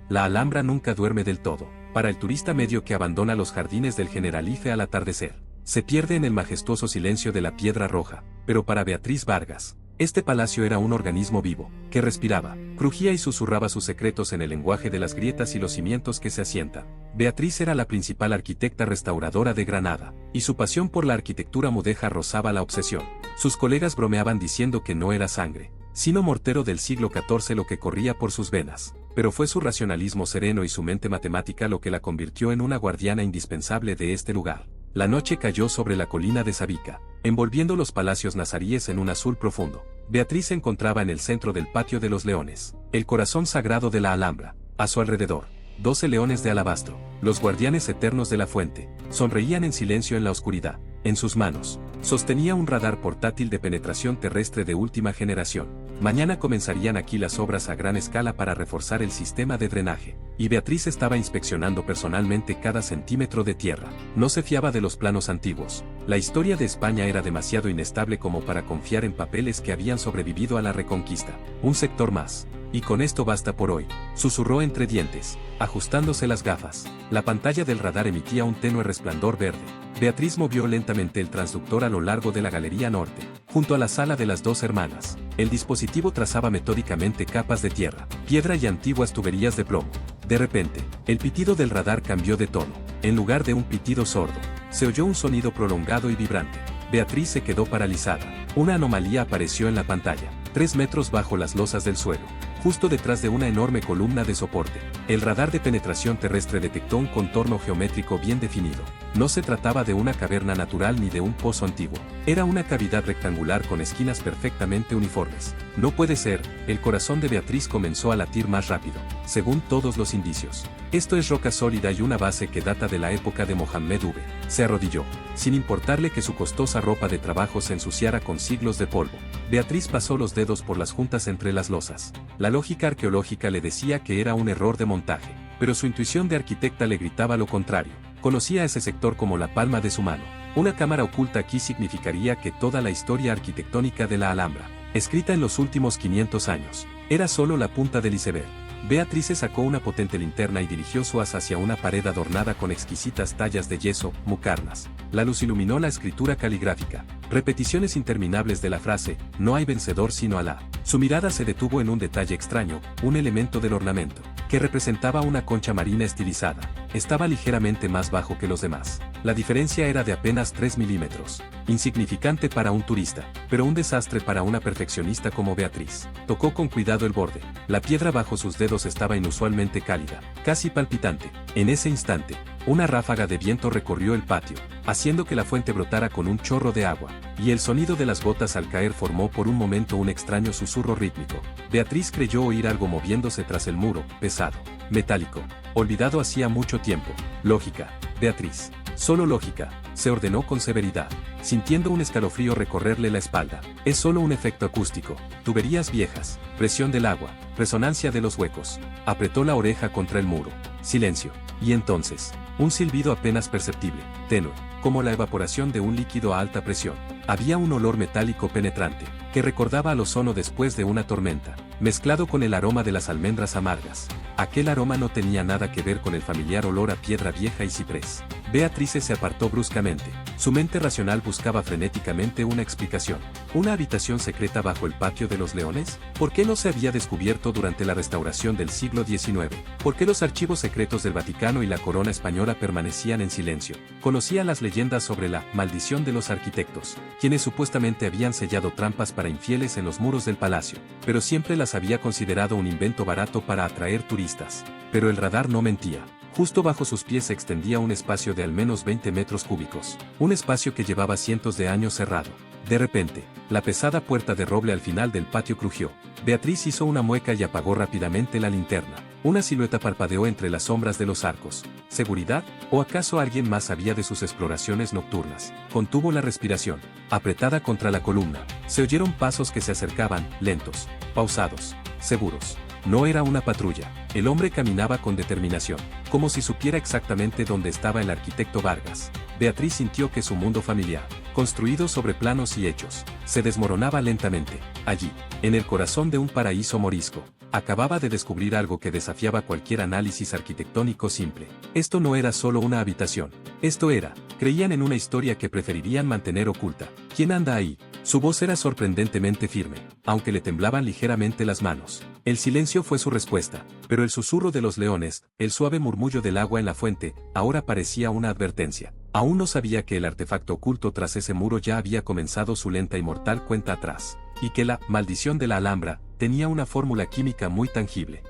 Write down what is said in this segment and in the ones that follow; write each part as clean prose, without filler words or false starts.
La Alhambra nunca duerme del todo. Para el turista medio que abandona los jardines del Generalife al atardecer, se pierde en el majestuoso silencio de la Piedra Roja, pero para Beatriz Vargas, este palacio era un organismo vivo, que respiraba, crujía y susurraba sus secretos en el lenguaje de las grietas y los cimientos que se asientan. Beatriz era la principal arquitecta restauradora de Granada, y su pasión por la arquitectura mudéjar rozaba la obsesión. Sus colegas bromeaban diciendo que no era sangre, sino mortero del siglo XIV lo que corría por sus venas, pero fue su racionalismo sereno y su mente matemática lo que la convirtió en una guardiana indispensable de este lugar. La noche cayó sobre la colina de Sabica, envolviendo los palacios nazaríes en un azul profundo. Beatriz se encontraba en el centro del Patio de los Leones, el corazón sagrado de la Alhambra. A su alrededor, 12 leones de alabastro, los guardianes eternos de la fuente, sonreían en silencio en la oscuridad. En sus manos, sostenía un radar portátil de penetración terrestre de última generación. Mañana comenzarían aquí las obras a gran escala para reforzar el sistema de drenaje, y Beatriz estaba inspeccionando personalmente cada centímetro de tierra. No se fiaba de los planos antiguos. La historia de España era demasiado inestable como para confiar en papeles que habían sobrevivido a la Reconquista. Un sector más. Y con esto basta por hoy, susurró entre dientes, ajustándose las gafas. La pantalla del radar emitía un tenue resplandor verde. Beatriz movió lentamente el transductor a lo largo de la galería norte, junto a la sala de las dos hermanas. El dispositivo trazaba metódicamente capas de tierra, piedra y antiguas tuberías de plomo. De repente, el pitido del radar cambió de tono. En lugar de un pitido sordo, se oyó un sonido prolongado y vibrante. Beatriz se quedó paralizada. Una anomalía apareció en la pantalla, 3 metros bajo las losas del suelo, justo detrás de una enorme columna de soporte. El radar de penetración terrestre detectó un contorno geométrico bien definido. No se trataba de una caverna natural ni de un pozo antiguo. Era una cavidad rectangular con esquinas perfectamente uniformes. No puede ser, el corazón de Beatriz comenzó a latir más rápido, según todos los indicios. Esto es roca sólida y una base que data de la época de Mohammed V. Se arrodilló, sin importarle que su costosa ropa de trabajo se ensuciara con siglos de polvo. Beatriz pasó los dedos por las juntas entre las losas. La lógica arqueológica le decía que era un error de montaje, pero su intuición de arquitecta le gritaba lo contrario. Conocía ese sector como la palma de su mano. Una cámara oculta aquí significaría que toda la historia arquitectónica de la Alhambra, escrita en los últimos 500 años, era solo la punta del iceberg. Beatriz sacó una potente linterna y dirigió su haz hacia una pared adornada con exquisitas tallas de yeso, mucarnas. La luz iluminó la escritura caligráfica, repeticiones interminables de la frase, no hay vencedor sino Alá. Su mirada se detuvo en un detalle extraño, un elemento del ornamento, que representaba una concha marina estilizada. Estaba ligeramente más bajo que los demás. La diferencia era de apenas 3 milímetros. Insignificante para un turista, pero un desastre para una perfeccionista como Beatriz. Tocó con cuidado el borde. La piedra bajo sus dedos estaba inusualmente cálida, casi palpitante. En ese instante, una ráfaga de viento recorrió el patio, haciendo que la fuente brotara con un chorro de agua, y el sonido de las gotas al caer formó por un momento un extraño susurro rítmico. Beatriz creyó oír algo moviéndose tras el muro, pesado, metálico, olvidado hacía mucho tiempo. Lógica, Beatriz. Solo lógica, se ordenó con severidad, sintiendo un escalofrío recorrerle la espalda. Es solo un efecto acústico, tuberías viejas, presión del agua, resonancia de los huecos. Apretó la oreja contra el muro. Silencio. Y entonces, un silbido apenas perceptible, tenue, como la evaporación de un líquido a alta presión. Había un olor metálico penetrante, que recordaba al ozono después de una tormenta, mezclado con el aroma de las almendras amargas. Aquel aroma no tenía nada que ver con el familiar olor a piedra vieja y ciprés. Beatriz se apartó bruscamente. Su mente racional buscaba frenéticamente una explicación. ¿Una habitación secreta bajo el Patio de los Leones? ¿Por qué no se había descubierto durante la restauración del siglo XIX? ¿Por qué los archivos secretos del Vaticano y la corona española permanecían en silencio? Conocía las leyendas sobre la maldición de los arquitectos, quienes supuestamente habían sellado trampas para infieles en los muros del palacio, pero siempre las había considerado un invento barato para atraer turistas. Pero el radar no mentía. Justo bajo sus pies se extendía un espacio de al menos 20 metros cúbicos, un espacio que llevaba cientos de años cerrado. De repente, la pesada puerta de roble al final del patio crujió. Beatriz hizo una mueca y apagó rápidamente la linterna. Una silueta parpadeó entre las sombras de los arcos. ¿Seguridad? ¿O acaso alguien más sabía de sus exploraciones nocturnas? Contuvo la respiración, apretada contra la columna. Se oyeron pasos que se acercaban, lentos, pausados, seguros. No era una patrulla. El hombre caminaba con determinación, como si supiera exactamente dónde estaba el arquitecto Vargas. Beatriz sintió que su mundo familiar, construido sobre planos y hechos, se desmoronaba lentamente. Allí, en el corazón de un paraíso morisco, Acababa de descubrir algo que desafiaba cualquier análisis arquitectónico simple. Esto no era solo una habitación. Esto era, creían en una historia que preferirían mantener oculta. ¿Quién anda ahí? Su voz era sorprendentemente firme, aunque le temblaban ligeramente las manos. El silencio fue su respuesta, pero el susurro de los leones, el suave murmullo del agua en la fuente, ahora parecía una advertencia. Aún no sabía que el artefacto oculto tras ese muro ya había comenzado su lenta y mortal cuenta atrás, y que la maldición de la Alhambra tenía una fórmula química muy tangible.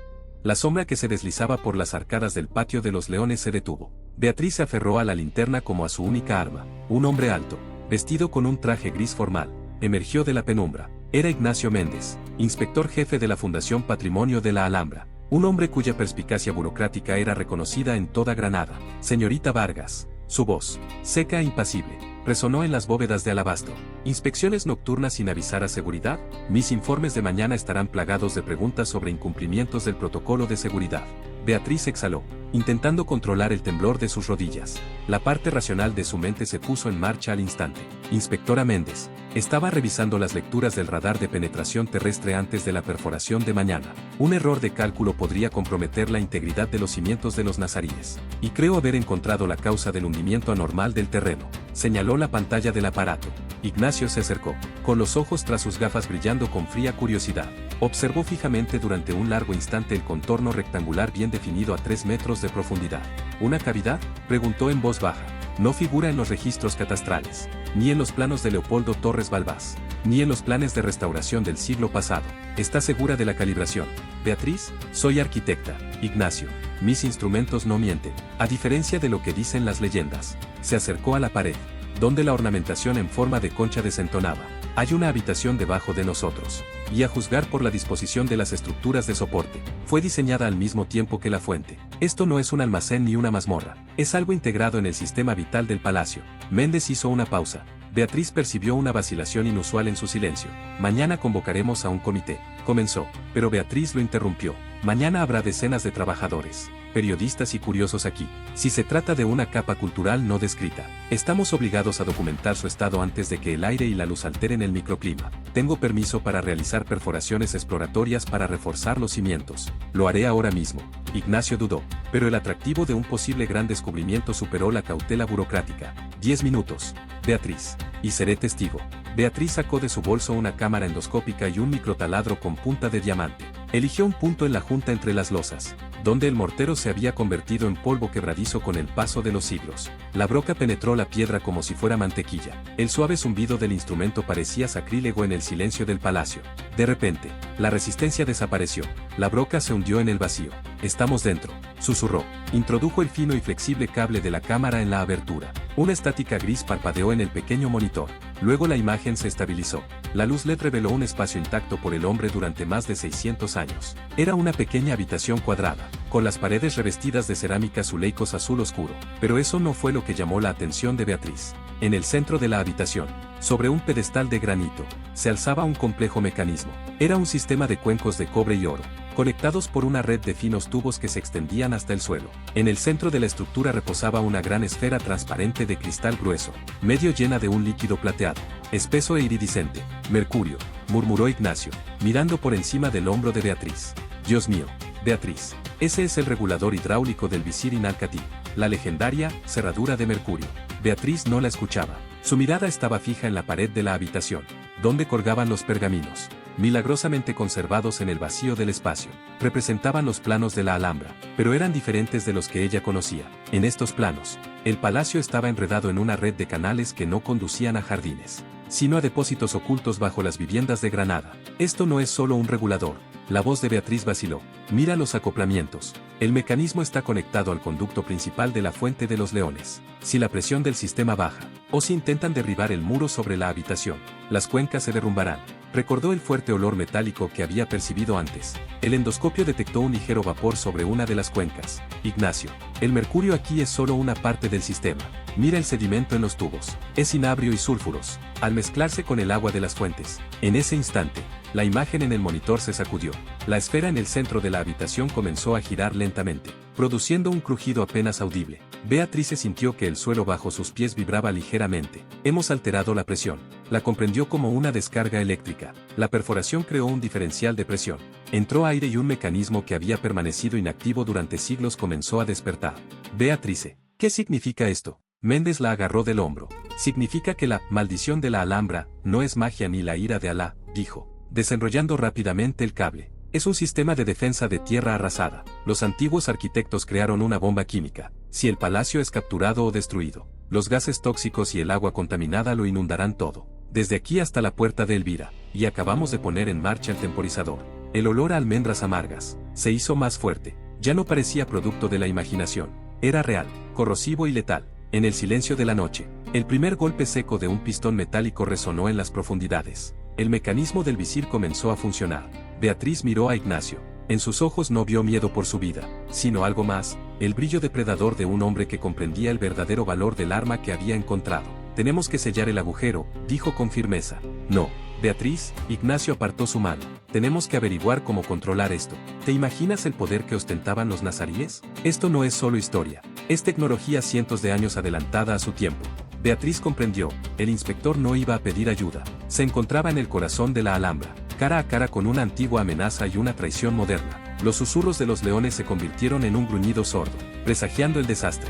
La sombra que se deslizaba por las arcadas del patio de los leones se detuvo. Beatriz se aferró a la linterna como a su única arma. Un hombre alto, vestido con un traje gris formal, emergió de la penumbra. Era Ignacio Méndez, inspector jefe de la Fundación Patrimonio de la Alhambra. Un hombre cuya perspicacia burocrática era reconocida en toda Granada. Señorita Vargas. Su voz, seca e impasible, resonó en las bóvedas de alabastro. ¿Inspecciones nocturnas sin avisar a seguridad? Mis informes de mañana estarán plagados de preguntas sobre incumplimientos del protocolo de seguridad. Beatriz exhaló, intentando controlar el temblor de sus rodillas. La parte racional de su mente se puso en marcha al instante. Inspectora Méndez, estaba revisando las lecturas del radar de penetración terrestre antes de la perforación de mañana. Un error de cálculo podría comprometer la integridad de los cimientos de los nazaríes. Y creo haber encontrado la causa del hundimiento anormal del terreno. Señaló la pantalla del aparato. Ignacio se acercó, con los ojos tras sus gafas brillando con fría curiosidad. Observó fijamente durante un largo instante el contorno rectangular bien definido a 3 metros de profundidad. ¿Una cavidad?, preguntó en voz baja. No figura en los registros catastrales, ni en los planos de Leopoldo Torres Balbás, ni en los planes de restauración del siglo pasado. ¿Está segura de la calibración? Beatriz, soy arquitecta. Ignacio, mis instrumentos no mienten, a diferencia de lo que dicen las leyendas. Se acercó a la pared, donde la ornamentación en forma de concha desentonaba. Hay una habitación debajo de nosotros, y a juzgar por la disposición de las estructuras de soporte, fue diseñada al mismo tiempo que la fuente. Esto no es un almacén ni una mazmorra, es algo integrado en el sistema vital del palacio. Méndez hizo una pausa. Beatriz percibió una vacilación inusual en su silencio. Mañana convocaremos a un comité, comenzó, pero Beatriz lo interrumpió. Mañana habrá decenas de trabajadores, periodistas y curiosos aquí. Si se trata de una capa cultural no descrita, estamos obligados a documentar su estado antes de que el aire y la luz alteren el microclima. Tengo permiso para realizar perforaciones exploratorias para reforzar los cimientos. Lo haré ahora mismo. Ignacio dudó, pero el atractivo de un posible gran descubrimiento superó la cautela burocrática. 10 minutos. Beatriz. Y seré testigo. Beatriz sacó de su bolso una cámara endoscópica y un microtaladro con punta de diamante. Eligió un punto en la junta entre las losas, donde el mortero se había convertido en polvo quebradizo con el paso de los siglos. La broca penetró la piedra como si fuera mantequilla. El suave zumbido del instrumento parecía sacrílego en el silencio del palacio. De repente, la resistencia desapareció. La broca se hundió en el vacío. Estamos dentro, susurró. Introdujo el fino y flexible cable de la cámara en la abertura. Una estática gris parpadeó en el pequeño monitor. Luego la imagen se estabilizó. La luz LED reveló un espacio intacto por el hombre durante más de 600 años. Era una pequeña habitación cuadrada, con las paredes revestidas de cerámica azulecos azul oscuro. Pero eso no fue lo que llamó la atención de Beatriz. En el centro de la habitación, sobre un pedestal de granito, se alzaba un complejo mecanismo. Era un sistema de cuencos de cobre y oro, conectados por una red de finos tubos que se extendían hasta el suelo. En el centro de la estructura reposaba una gran esfera transparente de cristal grueso, medio llena de un líquido plateado, espeso e iridiscente. Mercurio, murmuró Ignacio, mirando por encima del hombro de Beatriz. Dios mío, Beatriz, ese es el regulador hidráulico del visir Inalcatí, la legendaria cerradura de mercurio. Beatriz no la escuchaba. Su mirada estaba fija en la pared de la habitación, donde colgaban los pergaminos, milagrosamente conservados en el vacío del espacio. Representaban los planos de la Alhambra, pero eran diferentes de los que ella conocía. En estos planos, el palacio estaba enredado en una red de canales que no conducían a jardines, sino a depósitos ocultos bajo las viviendas de Granada. Esto no es solo un regulador. La voz de Beatriz vaciló. Mira los acoplamientos. El mecanismo está conectado al conducto principal de la Fuente de los Leones. Si la presión del sistema baja, o si intentan derribar el muro sobre la habitación, las cuencas se derrumbarán. Recordó el fuerte olor metálico que había percibido antes. El endoscopio detectó un ligero vapor sobre una de las cuencas. Ignacio, el mercurio aquí es solo una parte del sistema. Mira el sedimento en los tubos. Es cinabrio y sulfuros, al mezclarse con el agua de las fuentes. En ese instante, la imagen en el monitor se sacudió. La esfera en el centro de la habitación comenzó a girar lentamente, produciendo un crujido apenas audible. Beatriz sintió que el suelo bajo sus pies vibraba ligeramente. Hemos alterado la presión. la comprendió como una descarga eléctrica. La perforación creó un diferencial de presión. Entró aire y un mecanismo que había permanecido inactivo durante siglos comenzó a despertar. Beatrice, ¿qué significa esto? Méndez la agarró del hombro. Significa que la maldición de la Alhambra no es magia ni la ira de Alá, dijo, desenrollando rápidamente el cable. Es un sistema de defensa de tierra arrasada. Los antiguos arquitectos crearon una bomba química. Si el palacio es capturado o destruido, los gases tóxicos y el agua contaminada lo inundarán todo. Desde aquí hasta la puerta de Elvira, y acabamos de poner en marcha el temporizador. El olor a almendras amargas se hizo más fuerte. Ya no parecía producto de la imaginación. Era real, corrosivo y letal. En el silencio de la noche, el primer golpe seco de un pistón metálico resonó en las profundidades. El mecanismo del visir comenzó a funcionar. Beatriz miró a Ignacio. En sus ojos no vio miedo por su vida, sino algo más, el brillo depredador de un hombre que comprendía el verdadero valor del arma que había encontrado. Tenemos que sellar el agujero, dijo con firmeza. No, Beatriz, Ignacio apartó su mano. Tenemos que averiguar cómo controlar esto. ¿Te imaginas el poder que ostentaban los nazaríes? Esto no es solo historia. Es tecnología cientos de años adelantada a su tiempo. Beatriz comprendió, el inspector no iba a pedir ayuda. Se encontraba en el corazón de la Alhambra, cara a cara con una antigua amenaza y una traición moderna. Los susurros de los leones se convirtieron en un gruñido sordo, presagiando el desastre.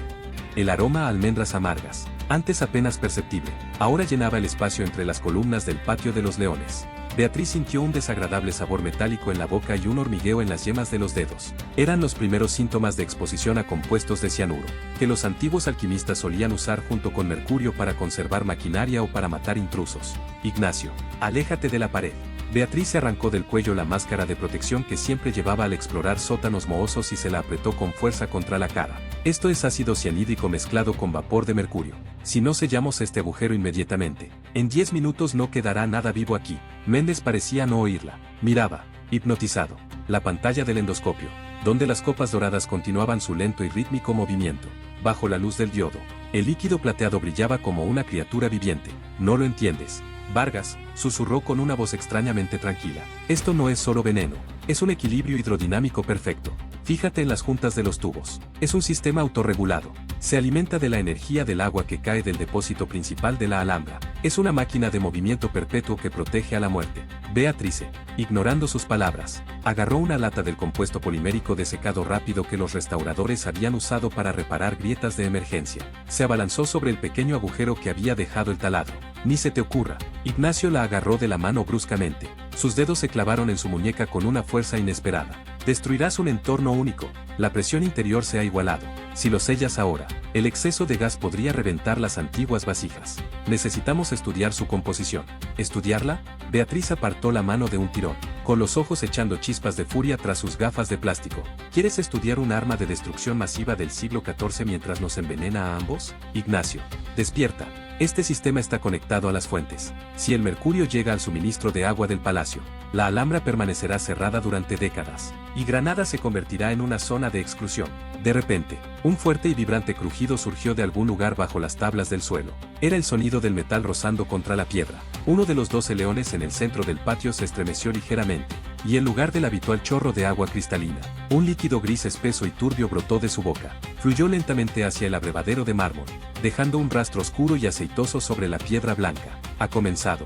El aroma a almendras amargas, antes apenas perceptible, ahora llenaba el espacio entre las columnas del patio de los leones. Beatriz sintió un desagradable sabor metálico en la boca y un hormigueo en las yemas de los dedos. Eran los primeros síntomas de exposición a compuestos de cianuro, que los antiguos alquimistas solían usar junto con mercurio para conservar maquinaria o para matar intrusos. Ignacio, aléjate de la pared. Beatriz se arrancó del cuello la máscara de protección que siempre llevaba al explorar sótanos mohosos y se la apretó con fuerza contra la cara. Esto es ácido cianhídrico mezclado con vapor de mercurio. Si no sellamos este agujero inmediatamente, en 10 minutos no quedará nada vivo aquí. Méndez parecía no oírla. Miraba, hipnotizado, la pantalla del endoscopio, donde las copas doradas continuaban su lento y rítmico movimiento. Bajo la luz del diodo, el líquido plateado brillaba como una criatura viviente. ¿No lo entiendes, Vargas?, susurró con una voz extrañamente tranquila. Esto no es solo veneno, es un equilibrio hidrodinámico perfecto. Fíjate en las juntas de los tubos. Es un sistema autorregulado. Se alimenta de la energía del agua que cae del depósito principal de la Alhambra. Es una máquina de movimiento perpetuo que protege a la muerte. Beatrice, ignorando sus palabras, agarró una lata del compuesto polimérico de secado rápido que los restauradores habían usado para reparar grietas de emergencia. Se abalanzó sobre el pequeño agujero que había dejado el taladro. Ni se te ocurra. Ignacio la agarró de la mano bruscamente. Sus dedos se clavaron en su muñeca con una fuerza inesperada. Destruirás un entorno único. La presión interior se ha igualado. Si lo sellas ahora, el exceso de gas podría reventar las antiguas vasijas. Necesitamos estudiar su composición. ¿Estudiarla? Beatriz apartó la mano de un tirón, con los ojos echando chispas de furia tras sus gafas de plástico. ¿Quieres estudiar un arma de destrucción masiva del siglo XIV mientras nos envenena a ambos? Ignacio, despierta. Este sistema está conectado a las fuentes. Si el mercurio llega al suministro de agua del palacio, la Alhambra permanecerá cerrada durante décadas, y Granada se convertirá en una zona de exclusión. De repente, un fuerte y vibrante crujido surgió de algún lugar bajo las tablas del suelo. Era el sonido del metal rozando contra la piedra. Uno de los 12 leones en el centro del patio se estremeció ligeramente, y en lugar del habitual chorro de agua cristalina, un líquido gris espeso y turbio brotó de su boca. Fluyó lentamente hacia el abrevadero de mármol, dejando un rastro oscuro y aceitoso sobre la piedra blanca. Ha comenzado.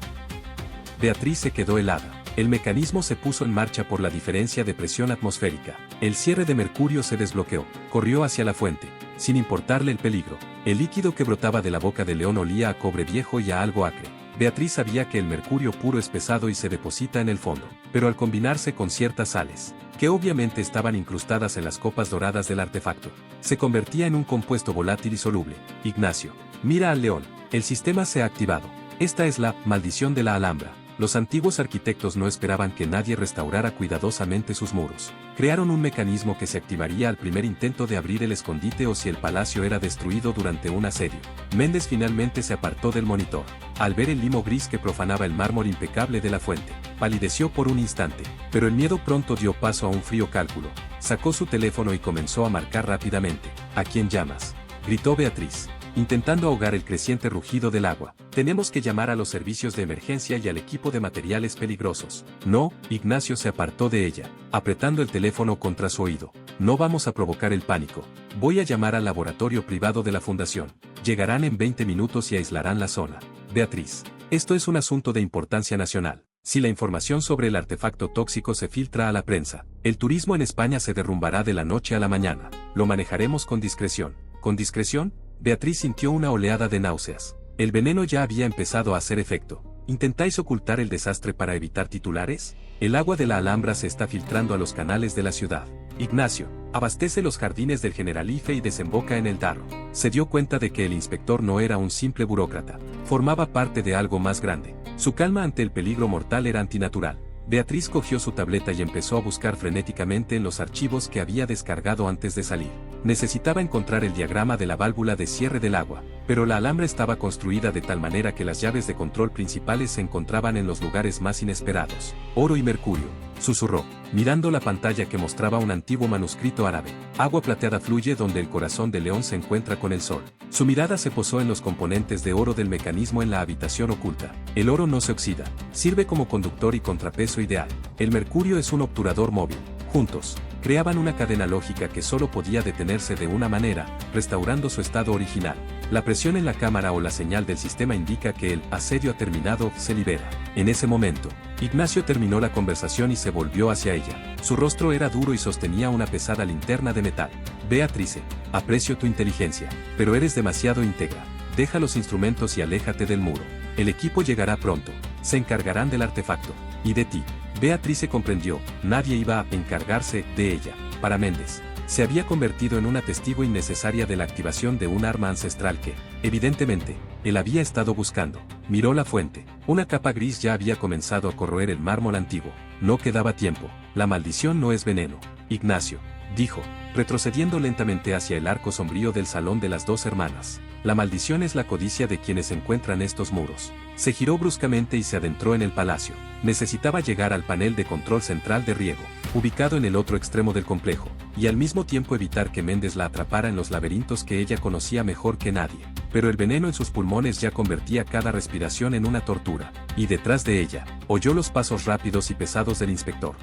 Beatriz se quedó helada. El mecanismo se puso en marcha por la diferencia de presión atmosférica. El cierre de mercurio se desbloqueó. Corrió hacia la fuente, sin importarle el peligro. El líquido que brotaba de la boca del león olía a cobre viejo y a algo acre. Beatriz sabía que el mercurio puro es pesado y se deposita en el fondo, pero al combinarse con ciertas sales, que obviamente estaban incrustadas en las copas doradas del artefacto, se convertía en un compuesto volátil y soluble. Ignacio, mira al león. El sistema se ha activado. Esta es la maldición de la Alhambra. Los antiguos arquitectos no esperaban que nadie restaurara cuidadosamente sus muros. Crearon un mecanismo que se activaría al primer intento de abrir el escondite o si el palacio era destruido durante un asedio. Méndez finalmente se apartó del monitor. Al ver el limo gris que profanaba el mármol impecable de la fuente, palideció por un instante, pero el miedo pronto dio paso a un frío cálculo. Sacó su teléfono y comenzó a marcar rápidamente. ¿A quién llamas?, gritó Beatriz, intentando ahogar el creciente rugido del agua. Tenemos que llamar a los servicios de emergencia y al equipo de materiales peligrosos. No, Ignacio se apartó de ella, apretando el teléfono contra su oído. No vamos a provocar el pánico. Voy a llamar al laboratorio privado de la fundación. Llegarán en 20 minutos y aislarán la zona. Beatriz. Esto es un asunto de importancia nacional. Si la información sobre el artefacto tóxico se filtra a la prensa, el turismo en España se derrumbará de la noche a la mañana. Lo manejaremos con discreción. ¿Con discreción? Beatriz sintió una oleada de náuseas. El veneno ya había empezado a hacer efecto. ¿Intentáis ocultar el desastre para evitar titulares? El agua de la Alhambra se está filtrando a los canales de la ciudad. Ignacio, abastece los jardines del Generalife y desemboca en el Darro. Se dio cuenta de que el inspector no era un simple burócrata. Formaba parte de algo más grande. Su calma ante el peligro mortal era antinatural. Beatriz cogió su tableta y empezó a buscar frenéticamente en los archivos que había descargado antes de salir. Necesitaba encontrar el diagrama de la válvula de cierre del agua, pero la Alhambra estaba construida de tal manera que las llaves de control principales se encontraban en los lugares más inesperados. Oro y mercurio, susurró, mirando la pantalla que mostraba un antiguo manuscrito árabe. Agua plateada fluye donde el corazón de león se encuentra con el sol. Su mirada se posó en los componentes de oro del mecanismo en la habitación oculta. El oro no se oxida, sirve como conductor y contrapeso ideal. El mercurio es un obturador móvil. Juntos, creaban una cadena lógica que solo podía detenerse de una manera, restaurando su estado original. La presión en la cámara o la señal del sistema indica que el asedio ha terminado, se libera. En ese momento, Ignacio terminó la conversación y se volvió hacia ella. Su rostro era duro y sostenía una pesada linterna de metal. Beatrice, aprecio tu inteligencia, pero eres demasiado íntegra. Deja los instrumentos y aléjate del muro. El equipo llegará pronto. Se encargarán del artefacto. Y de ti. Beatrice comprendió, nadie iba a encargarse de ella. Para Méndez, se había convertido en una testigo innecesaria de la activación de un arma ancestral que, evidentemente, él había estado buscando. Miró la fuente. Una capa gris ya había comenzado a corroer el mármol antiguo. No quedaba tiempo. La maldición no es veneno. Ignacio, dijo, retrocediendo lentamente hacia el arco sombrío del salón de las dos hermanas. La maldición es la codicia de quienes encuentran estos muros. Se giró bruscamente y se adentró en el palacio. Necesitaba llegar al panel de control central de riego, ubicado en el otro extremo del complejo, y al mismo tiempo evitar que Méndez la atrapara en los laberintos que ella conocía mejor que nadie. Pero el veneno en sus pulmones ya convertía cada respiración en una tortura, y detrás de ella, oyó los pasos rápidos y pesados del inspector.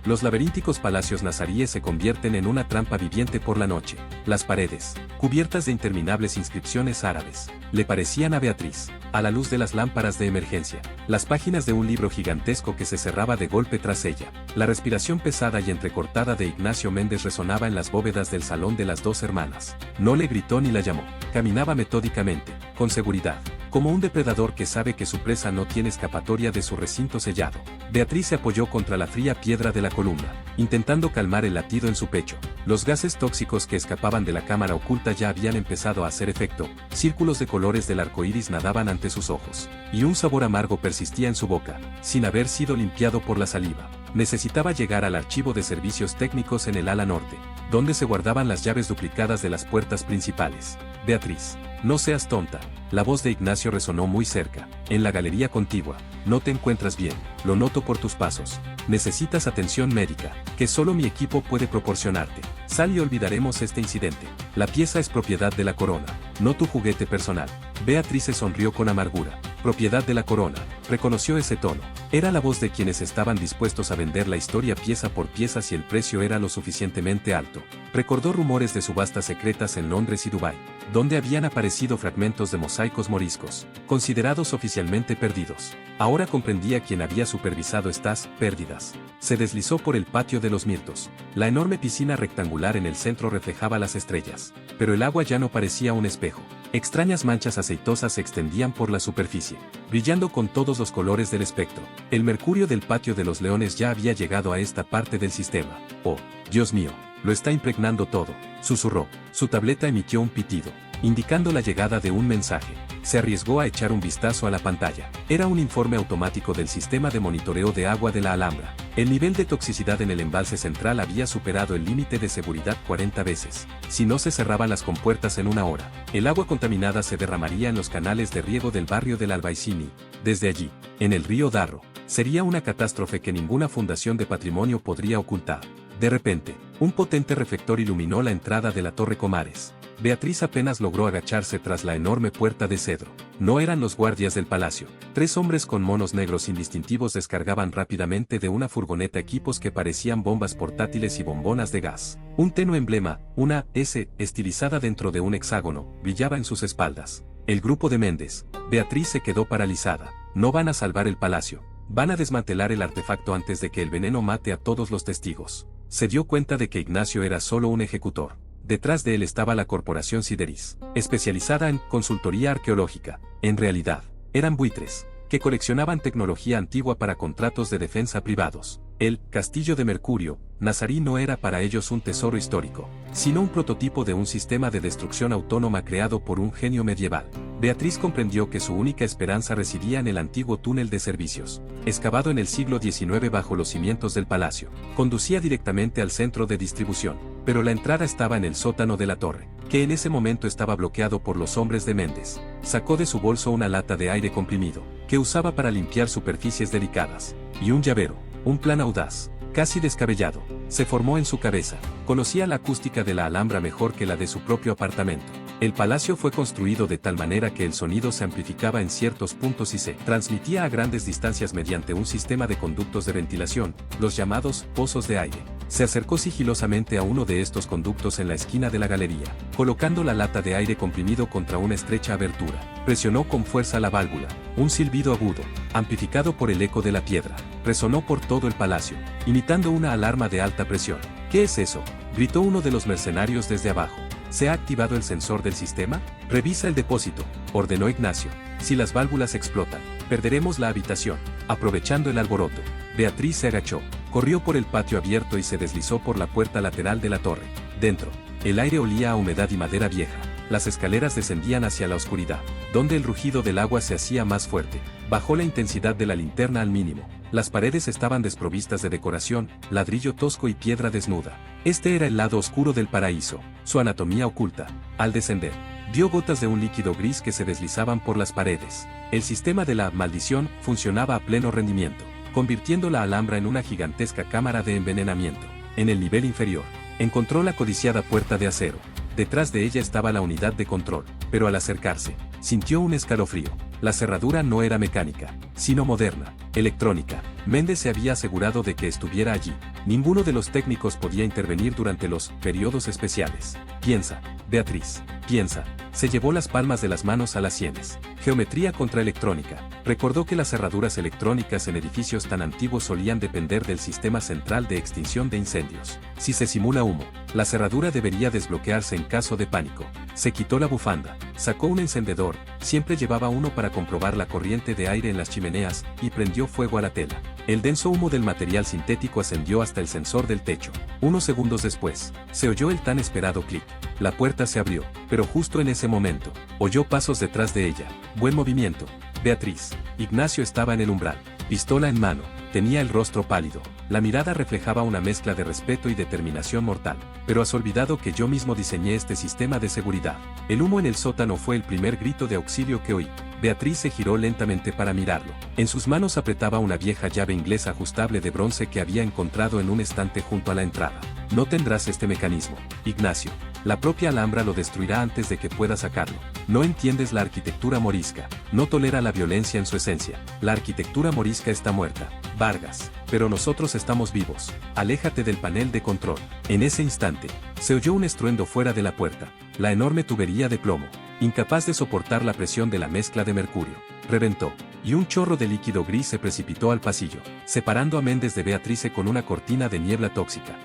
Los laberínticos palacios nazaríes se convierten en una trampa viviente por la noche. Las paredes, cubiertas de interminables inscripciones árabes, le parecían a Beatriz, a la luz de las lámparas de emergencia, las páginas de un libro gigantesco que se cerraba de golpe tras ella. La respiración pesada y entrecortada de Ignacio Méndez resonaba en las bóvedas del salón de las dos hermanas. No le gritó ni la llamó. Caminaba metódicamente, con seguridad, como un depredador que sabe que su presa no tiene escapatoria de su recinto sellado. Beatriz se apoyó contra la fría piedra de la columna, intentando calmar el latido en su pecho. Los gases tóxicos que escapaban de la cámara oculta ya habían empezado a hacer efecto. Círculos de colores del arco iris nadaban ante sus ojos, y un sabor amargo persistía en su boca, sin haber sido limpiado por la saliva. Necesitaba llegar al archivo de servicios técnicos en el ala norte, donde se guardaban las llaves duplicadas de las puertas principales. Beatriz, no seas tonta. La voz de Ignacio resonó muy cerca. En la galería contigua. No te encuentras bien. Lo noto por tus pasos. Necesitas atención médica, que solo mi equipo puede proporcionarte. Sal y olvidaremos este incidente. La pieza es propiedad de la corona, no tu juguete personal. Beatriz se sonrió con amargura. Propiedad de la corona. Reconoció ese tono. Era la voz de quienes estaban dispuestos a vender la historia pieza por pieza si el precio era lo suficientemente alto. Recordó rumores de subastas secretas en Londres y Dubái, donde habían aparecido fragmentos de mosaicos moriscos, considerados oficialmente perdidos. Ahora comprendía quién había supervisado estas pérdidas. Se deslizó por el patio de los mirtos. La enorme piscina rectangular en el centro reflejaba las estrellas, pero el agua ya no parecía un espejo. Extrañas manchas aceitosas se extendían por la superficie, brillando con todos los colores del espectro. El mercurio del patio de los leones ya había llegado a esta parte del sistema. Oh, Dios mío, lo está impregnando todo, susurró. Su tableta emitió un pitido, indicando la llegada de un mensaje. Se arriesgó a echar un vistazo a la pantalla. Era un informe automático del sistema de monitoreo de agua de la Alhambra. El nivel de toxicidad en el embalse central había superado el límite de seguridad 40 veces. Si no se cerraban las compuertas en una hora, el agua contaminada se derramaría en los canales de riego del barrio del Albaicín. Desde allí, en el río Darro, sería una catástrofe que ninguna fundación de patrimonio podría ocultar. De repente, un potente reflector iluminó la entrada de la Torre Comares. Beatriz apenas logró agacharse tras la enorme puerta de cedro. No eran los guardias del palacio. 3 hombres con monos negros indistintivos descargaban rápidamente de una furgoneta equipos que parecían bombas portátiles y bombonas de gas. Un tenue emblema, una S, estilizada dentro de un hexágono, brillaba en sus espaldas. El grupo de Méndez, Beatriz se quedó paralizada. No van a salvar el palacio. Van a desmantelar el artefacto antes de que el veneno mate a todos los testigos. Se dio cuenta de que Ignacio era solo un ejecutor. Detrás de él estaba la Corporación Sideris, especializada en consultoría arqueológica. En realidad, eran buitres, que coleccionaban tecnología antigua para contratos de defensa privados. El Castillo de Mercurio, Nazarí no era para ellos un tesoro histórico, sino un prototipo de un sistema de destrucción autónoma creado por un genio medieval. Beatriz comprendió que su única esperanza residía en el antiguo túnel de servicios, excavado en el siglo XIX bajo los cimientos del palacio. Conducía directamente al centro de distribución, pero la entrada estaba en el sótano de la torre, que en ese momento estaba bloqueado por los hombres de Méndez. Sacó de su bolso una lata de aire comprimido, que usaba para limpiar superficies delicadas, y un llavero. Un plan audaz, casi descabellado, se formó en su cabeza. Conocía la acústica de la Alhambra mejor que la de su propio apartamento. El palacio fue construido de tal manera que el sonido se amplificaba en ciertos puntos y se transmitía a grandes distancias mediante un sistema de conductos de ventilación, los llamados pozos de aire. Se acercó sigilosamente a uno de estos conductos en la esquina de la galería, colocando la lata de aire comprimido contra una estrecha abertura. Presionó con fuerza la válvula. Un silbido agudo, amplificado por el eco de la piedra, resonó por todo el palacio, imitando una alarma de alta presión. ¿Qué es eso?, gritó uno de los mercenarios desde abajo. ¿Se ha activado el sensor del sistema? Revisa el depósito, ordenó Ignacio. Si las válvulas explotan, perderemos la habitación. Aprovechando el alboroto, Beatriz se agachó, corrió por el patio abierto y se deslizó por la puerta lateral de la torre. Dentro, el aire olía a humedad y madera vieja. Las escaleras descendían hacia la oscuridad, donde el rugido del agua se hacía más fuerte. Bajó la intensidad de la linterna al mínimo. Las paredes estaban desprovistas de decoración, ladrillo tosco y piedra desnuda. Este era el lado oscuro del paraíso, su anatomía oculta. Al descender, vio gotas de un líquido gris que se deslizaban por las paredes. El sistema de la maldición funcionaba a pleno rendimiento, convirtiendo la Alhambra en una gigantesca cámara de envenenamiento. En el nivel inferior, encontró la codiciada puerta de acero. Detrás de ella estaba la unidad de control, pero al acercarse, sintió un escalofrío. La cerradura no era mecánica, sino moderna, electrónica. Méndez se había asegurado de que estuviera allí. Ninguno de los técnicos podía intervenir durante los periodos especiales. Piensa, Beatriz, piensa. Se llevó las palmas de las manos a las sienes. Geometría contra electrónica. Recordó que las cerraduras electrónicas en edificios tan antiguos solían depender del sistema central de extinción de incendios. Si se simula humo, la cerradura debería desbloquearse en caso de pánico. Se quitó la bufanda, sacó un encendedor, siempre llevaba uno para comprobar la corriente de aire en las chimeneas, y prendió fuego a la tela. El denso humo del material sintético ascendió hasta el sensor del techo. Unos segundos después, se oyó el tan esperado clic. La puerta se abrió, pero justo en ese momento, oyó pasos detrás de ella. Buen movimiento, Beatriz. Ignacio estaba en el umbral, pistola en mano. Tenía el rostro pálido. La mirada reflejaba una mezcla de respeto y determinación mortal. Pero has olvidado que yo mismo diseñé este sistema de seguridad. El humo en el sótano fue el primer grito de auxilio que oí. Beatriz se giró lentamente para mirarlo. En sus manos apretaba una vieja llave inglesa ajustable de bronce que había encontrado en un estante junto a la entrada. No tendrás este mecanismo, Ignacio. La propia Alhambra lo destruirá antes de que pueda sacarlo. No entiendes la arquitectura morisca. No tolera la violencia en su esencia. La arquitectura morisca está muerta, Vargas. Pero nosotros estamos vivos. Aléjate del panel de control. En ese instante, se oyó un estruendo fuera de la puerta. La enorme tubería de plomo, incapaz de soportar la presión de la mezcla de mercurio, reventó, y un chorro de líquido gris se precipitó al pasillo, separando a Méndez de Beatrice con una cortina de niebla tóxica.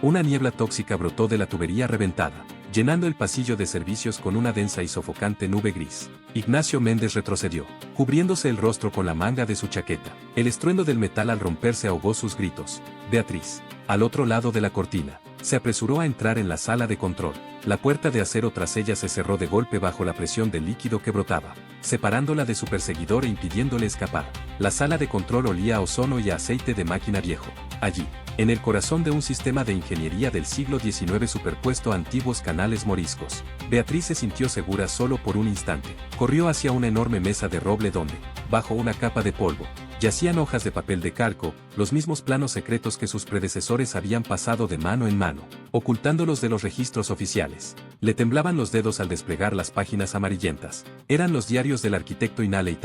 Una niebla tóxica brotó de la tubería reventada, llenando el pasillo de servicios con una densa y sofocante nube gris. Ignacio Méndez retrocedió, cubriéndose el rostro con la manga de su chaqueta. El estruendo del metal al romperse ahogó sus gritos. Beatriz, al otro lado de la cortina, se apresuró a entrar en la sala de control. La puerta de acero tras ella se cerró de golpe bajo la presión del líquido que brotaba, separándola de su perseguidor e impidiéndole escapar. La sala de control olía a ozono y a aceite de máquina viejo. Allí, en el corazón de un sistema de ingeniería del siglo XIX superpuesto a antiguos canales moriscos, Beatriz se sintió segura solo por un instante. Corrió hacia una enorme mesa de roble donde, bajo una capa de polvo, yacían hojas de papel de calco, los mismos planos secretos que sus predecesores habían pasado de mano en mano, ocultándolos de los registros oficiales. Le temblaban los dedos al desplegar las páginas amarillentas. Eran los diarios del arquitecto Inale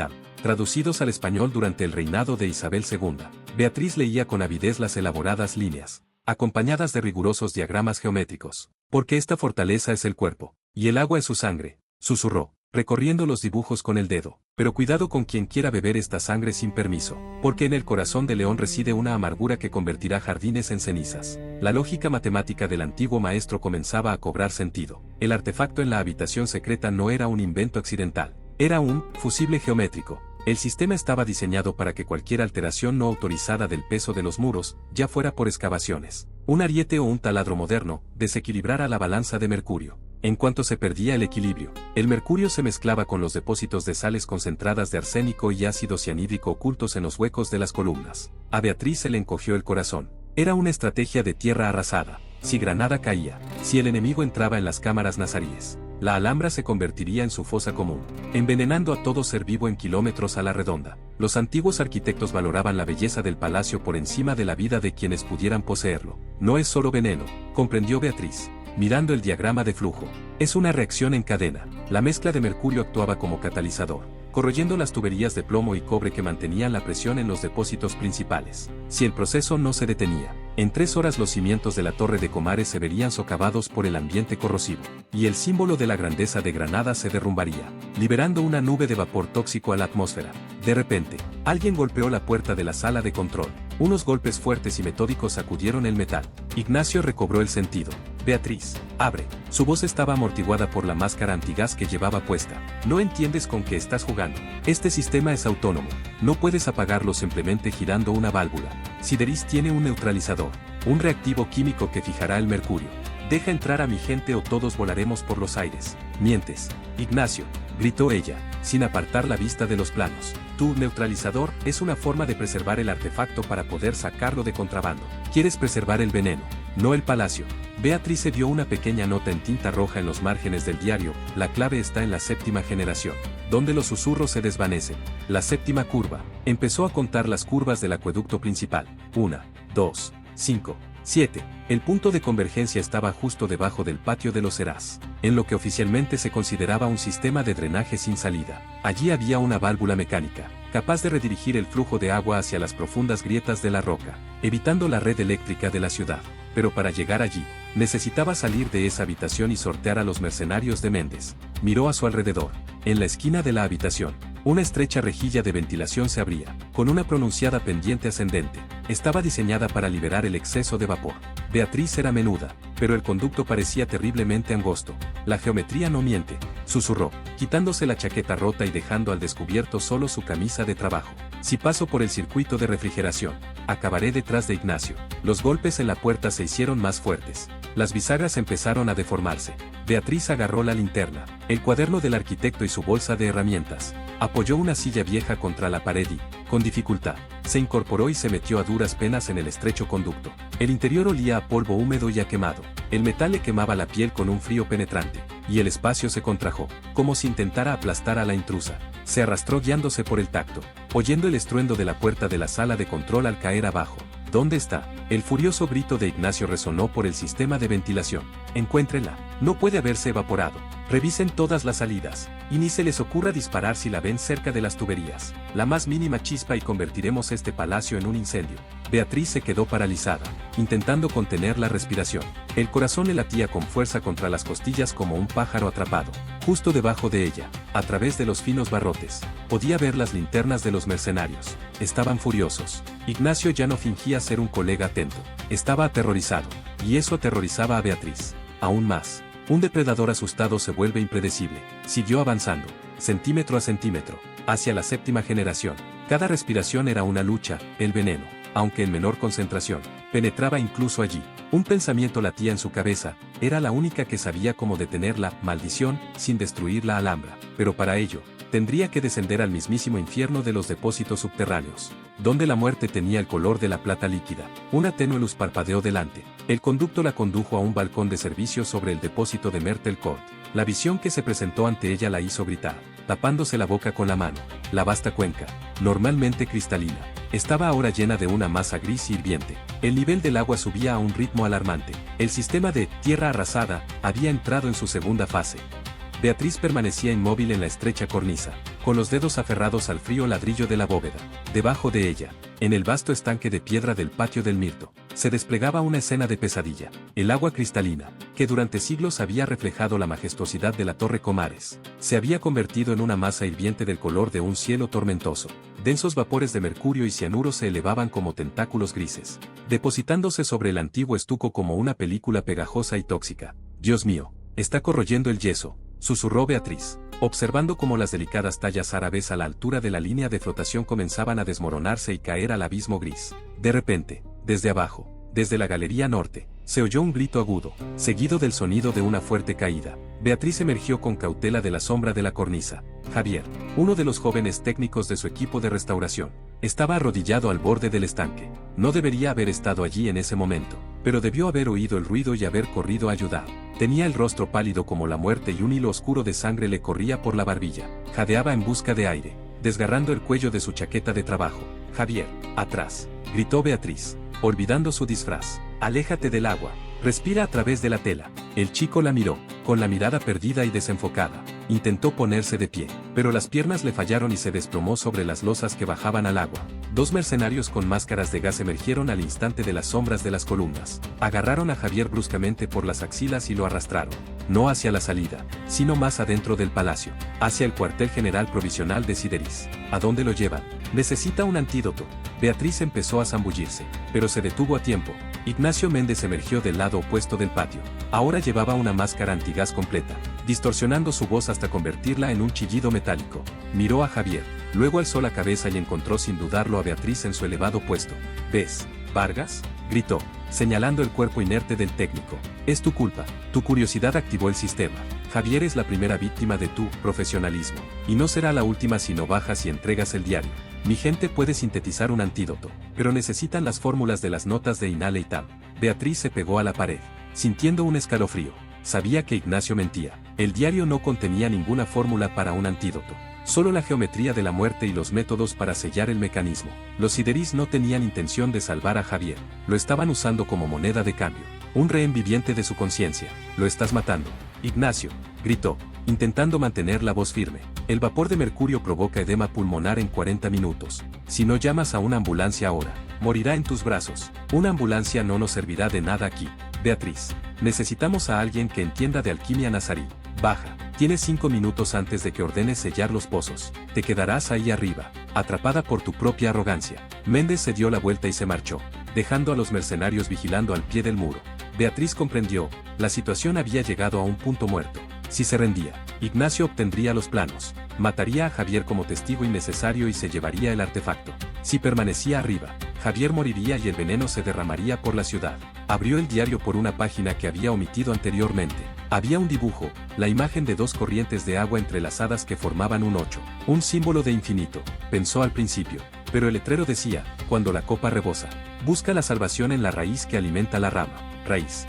traducidos al español durante el reinado de Isabel II. Beatriz leía con avidez las elaboradas líneas, acompañadas de rigurosos diagramas geométricos. Porque esta fortaleza es el cuerpo, y el agua es su sangre, susurró. recorriendo los dibujos con el dedo. Pero cuidado con quien quiera beber esta sangre sin permiso, porque en el corazón de León reside una amargura que convertirá jardines en cenizas. La lógica matemática del antiguo maestro comenzaba a cobrar sentido. El artefacto en la habitación secreta no era un invento accidental, era un fusible geométrico. El sistema estaba diseñado para que cualquier alteración no autorizada del peso de los muros, ya fuera por excavaciones, un ariete o un taladro moderno, desequilibrara la balanza de mercurio. En cuanto se perdía el equilibrio, el mercurio se mezclaba con los depósitos de sales concentradas de arsénico y ácido cianhídrico ocultos en los huecos de las columnas. A Beatriz se le encogió el corazón. Era una estrategia de tierra arrasada. Si Granada caía, si el enemigo entraba en las cámaras nazaríes, la Alhambra se convertiría en su fosa común, envenenando a todo ser vivo en kilómetros a la redonda. Los antiguos arquitectos valoraban la belleza del palacio por encima de la vida de quienes pudieran poseerlo. No es solo veneno, comprendió Beatriz, mirando el diagrama de flujo. Es una reacción en cadena. La mezcla de mercurio actuaba como catalizador, corroyendo las tuberías de plomo y cobre que mantenían la presión en los depósitos principales. Si el proceso no se detenía, en 3 horas los cimientos de la Torre de Comares se verían socavados por el ambiente corrosivo, y el símbolo de la grandeza de Granada se derrumbaría, liberando una nube de vapor tóxico a la atmósfera. De repente, alguien golpeó la puerta de la sala de control. Unos golpes fuertes y metódicos sacudieron el metal. Ignacio recobró el sentido. Beatriz, abre. Su voz estaba amortiguada por la máscara antigás que llevaba puesta. No entiendes con qué estás jugando. Este sistema es autónomo. No puedes apagarlo simplemente girando una válvula. Sideris tiene un neutralizador, un reactivo químico que fijará el mercurio. Deja entrar a mi gente o todos volaremos por los aires. Mientes, Ignacio, gritó ella, sin apartar la vista de los planos. Tu neutralizador es una forma de preservar el artefacto para poder sacarlo de contrabando. Quieres preservar el veneno, no el palacio. Beatriz se dio una pequeña nota en tinta roja en los márgenes del diario. La clave está en la 7ª generación, donde los susurros se desvanecen. La 7ª curva. Empezó a contar las curvas del acueducto principal. 1, 2, 5, 7. El punto de convergencia estaba justo debajo del patio de los Heras, en lo que oficialmente se consideraba un sistema de drenaje sin salida. Allí había una válvula mecánica, capaz de redirigir el flujo de agua hacia las profundas grietas de la roca, evitando la red eléctrica de la ciudad. Pero para llegar allí, necesitaba salir de esa habitación y sortear a los mercenarios de Méndez. Miró a su alrededor. En la esquina de la habitación, una estrecha rejilla de ventilación se abría, con una pronunciada pendiente ascendente. Estaba diseñada para liberar el exceso de vapor. Beatriz era menuda, pero el conducto parecía terriblemente angosto. La geometría no miente, susurró, quitándose la chaqueta rota y dejando al descubierto solo su camisa de trabajo. Si paso por el circuito de refrigeración, acabaré detrás de Ignacio. Los golpes en la puerta se hicieron más fuertes. Las bisagras empezaron a deformarse. Beatriz agarró la linterna, el cuaderno del arquitecto y su bolsa de herramientas. Apoyó una silla vieja contra la pared y, con dificultad, se incorporó y se metió a duras penas en el estrecho conducto. El interior olía a polvo húmedo y a quemado. El metal le quemaba la piel con un frío penetrante, y el espacio se contrajo, como si intentara aplastar a la intrusa. Se arrastró guiándose por el tacto, oyendo el estruendo de la puerta de la sala de control al caer abajo. ¿Dónde está? El furioso grito de Ignacio resonó por el sistema de ventilación. Encuéntrela. No puede haberse evaporado. Revisen todas las salidas, y ni se les ocurra disparar si la ven cerca de las tuberías. La más mínima chispa y convertiremos este palacio en un incendio. Beatriz se quedó paralizada, intentando contener la respiración. El corazón le latía con fuerza contra las costillas como un pájaro atrapado. Justo debajo de ella, a través de los finos barrotes, podía ver las linternas de los mercenarios. Estaban furiosos. Ignacio ya no fingía ser un colega atento. Estaba aterrorizado, y eso aterrorizaba a Beatriz. Aún más. Un depredador asustado se vuelve impredecible. Siguió avanzando, centímetro a centímetro, hacia la 7ª generación. Cada respiración era una lucha. El veneno, aunque en menor concentración, penetraba incluso allí. Un pensamiento latía en su cabeza. Era la única que sabía cómo detener la maldición sin destruir la Alhambra. Pero para ello, tendría que descender al mismísimo infierno de los depósitos subterráneos, donde la muerte tenía el color de la plata líquida. Una tenue luz parpadeó delante. El conducto la condujo a un balcón de servicio sobre el depósito de Myrtle Court. La visión que se presentó ante ella la hizo gritar, tapándose la boca con la mano. La vasta cuenca, normalmente cristalina, estaba ahora llena de una masa gris y hirviente. El nivel del agua subía a un ritmo alarmante. El sistema de tierra arrasada había entrado en su segunda fase. Beatriz permanecía inmóvil en la estrecha cornisa, con los dedos aferrados al frío ladrillo de la bóveda. Debajo de ella, En el vasto estanque de piedra del patio del Mirto, se desplegaba una escena de pesadilla. El agua cristalina, que durante siglos había reflejado la majestuosidad de la Torre Comares, se había convertido en una masa hirviente del color de un cielo tormentoso. Densos vapores de mercurio y cianuro se elevaban como tentáculos grises, depositándose sobre el antiguo estuco como una película pegajosa y tóxica. «Dios mío, está corroyendo el yeso», susurró Beatriz, observando cómo las delicadas tallas árabes a la altura de la línea de flotación comenzaban a desmoronarse y caer al abismo gris. De repente, desde abajo, desde la galería norte, se oyó un grito agudo, seguido del sonido de una fuerte caída. Beatriz emergió con cautela de la sombra de la cornisa. Javier, uno de los jóvenes técnicos de su equipo de restauración, estaba arrodillado al borde del estanque. No debería haber estado allí en ese momento, pero debió haber oído el ruido y haber corrido a ayudar. Tenía el rostro pálido como la muerte y un hilo oscuro de sangre le corría por la barbilla. Jadeaba en busca de aire, desgarrando el cuello de su chaqueta de trabajo. «Javier, atrás», gritó Beatriz, olvidando su disfraz. «Aléjate del agua. Respira a través de la tela». El chico la miró, con la mirada perdida y desenfocada. Intentó ponerse de pie, pero las piernas le fallaron y se desplomó sobre las losas que bajaban al agua. Dos mercenarios con máscaras de gas emergieron al instante de las sombras de las columnas. Agarraron a Javier bruscamente por las axilas y lo arrastraron. No hacia la salida, sino más adentro del palacio, hacia el cuartel general provisional de Sideris. ¿A dónde lo llevan? Necesita un antídoto. Beatriz empezó a zambullirse, pero se detuvo a tiempo. Ignacio Méndez emergió del lado opuesto del patio. Ahora llevaba una máscara antigás completa, distorsionando su voz hasta convertirla en un chillido metálico. Miró a Javier, luego alzó la cabeza y encontró sin dudarlo a Beatriz en su elevado puesto. «¿Ves, Vargas?», gritó, señalando el cuerpo inerte del técnico. «Es tu culpa. Tu curiosidad activó el sistema. Javier es la primera víctima de tu profesionalismo, y no será la última si no bajas y entregas el diario. Mi gente puede sintetizar un antídoto, pero necesitan las fórmulas de las notas de Inale y Tam». Beatriz se pegó a la pared, sintiendo un escalofrío. Sabía que Ignacio mentía. El diario no contenía ninguna fórmula para un antídoto, solo la geometría de la muerte y los métodos para sellar el mecanismo. Los Sideris no tenían intención de salvar a Javier, lo estaban usando como moneda de cambio, un rehén viviente de su conciencia. «Lo estás matando, Ignacio», gritó, intentando mantener la voz firme. «El vapor de mercurio provoca edema pulmonar en 40 minutos. Si no llamas a una ambulancia ahora, morirá en tus brazos. Una ambulancia no nos servirá de nada aquí. Beatriz, necesitamos a alguien que entienda de alquimia nazarí. Baja, tienes 5 minutos antes de que ordenes sellar los pozos. Te quedarás ahí arriba, atrapada por tu propia arrogancia». Méndez se dio la vuelta y se marchó, dejando a los mercenarios vigilando al pie del muro. Beatriz comprendió, la situación había llegado a un punto muerto. Si se rendía, Ignacio obtendría los planos, mataría a Javier como testigo innecesario y se llevaría el artefacto. Si permanecía arriba, Javier moriría y el veneno se derramaría por la ciudad. Abrió el diario por una página que había omitido anteriormente. Había un dibujo, la imagen de dos corrientes de agua entrelazadas que formaban un 8, un símbolo de infinito, pensó al principio, pero el letrero decía, cuando la copa rebosa, busca la salvación en la raíz que alimenta la rama. Raíz.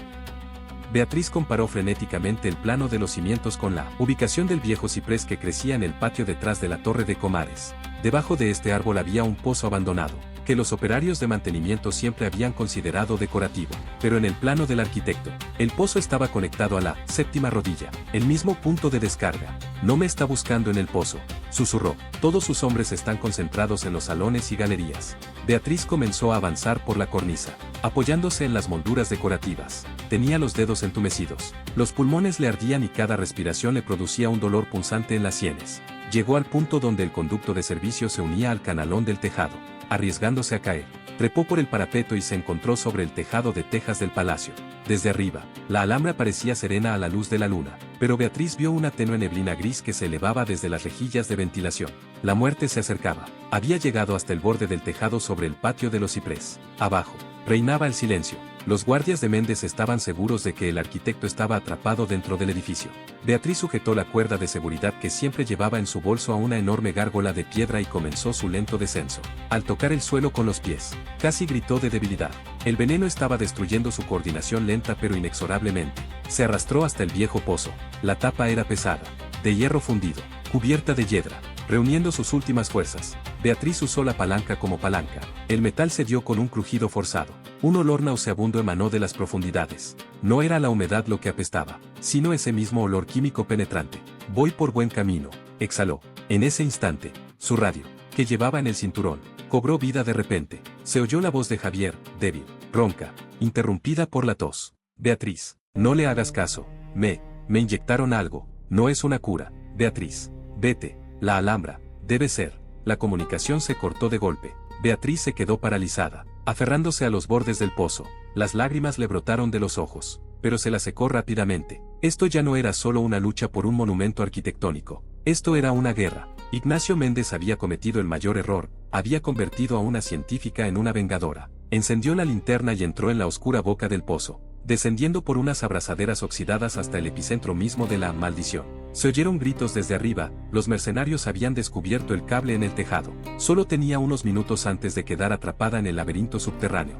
Beatriz comparó frenéticamente el plano de los cimientos con la ubicación del viejo ciprés que crecía en el patio detrás de la Torre de Comares. Debajo de este árbol había un pozo abandonado, que los operarios de mantenimiento siempre habían considerado decorativo, pero en el plano del arquitecto, el pozo estaba conectado a la séptima rodilla, el mismo punto de descarga. «No me está buscando en el pozo», susurró. «Todos sus hombres están concentrados en los salones y galerías». Beatriz comenzó a avanzar por la cornisa, apoyándose en las molduras decorativas. Tenía los dedos entumecidos, los pulmones le ardían y cada respiración le producía un dolor punzante en las sienes. Llegó al punto donde el conducto de servicio se unía al canalón del tejado. Arriesgándose a caer, trepó por el parapeto y se encontró sobre el tejado de tejas del palacio. Desde arriba, la alhambra parecía serena a la luz de la luna, pero Beatriz vio una tenue neblina gris que se elevaba desde las rejillas de ventilación. La muerte se acercaba. Había llegado hasta el borde del tejado sobre el patio de los ciprés. Abajo, reinaba el silencio. Los guardias de Méndez estaban seguros de que el arquitecto estaba atrapado dentro del edificio. Beatriz sujetó la cuerda de seguridad que siempre llevaba en su bolso a una enorme gárgola de piedra y comenzó su lento descenso. Al tocar el suelo con los pies, casi gritó de debilidad. El veneno estaba destruyendo su coordinación lenta pero inexorablemente. Se arrastró hasta el viejo pozo. La tapa era pesada, de hierro fundido, cubierta de hiedra. Reuniendo sus últimas fuerzas, Beatriz usó la palanca como palanca. El metal cedió con un crujido forzado. Un olor nauseabundo emanó de las profundidades. No era la humedad lo que apestaba, sino ese mismo olor químico penetrante. «Voy por buen camino», exhaló. En ese instante, su radio, que llevaba en el cinturón, cobró vida de repente. Se oyó la voz de Javier, débil, ronca, interrumpida por la tos. Beatriz, no le hagas caso. Me inyectaron algo. No es una cura. Beatriz, vete. La Alhambra. Debe ser. La comunicación se cortó de golpe. Beatriz se quedó paralizada, aferrándose a los bordes del pozo. Las lágrimas le brotaron de los ojos, pero se las secó rápidamente. Esto ya no era solo una lucha por un monumento arquitectónico. Esto era una guerra. Ignacio Méndez había cometido el mayor error, había convertido a una científica en una vengadora. Encendió la linterna y entró en la oscura boca del pozo, descendiendo por unas abrazaderas oxidadas hasta el epicentro mismo de la maldición. Se oyeron gritos desde arriba, los mercenarios habían descubierto el cable en el tejado. Solo tenía unos minutos antes de quedar atrapada en el laberinto subterráneo.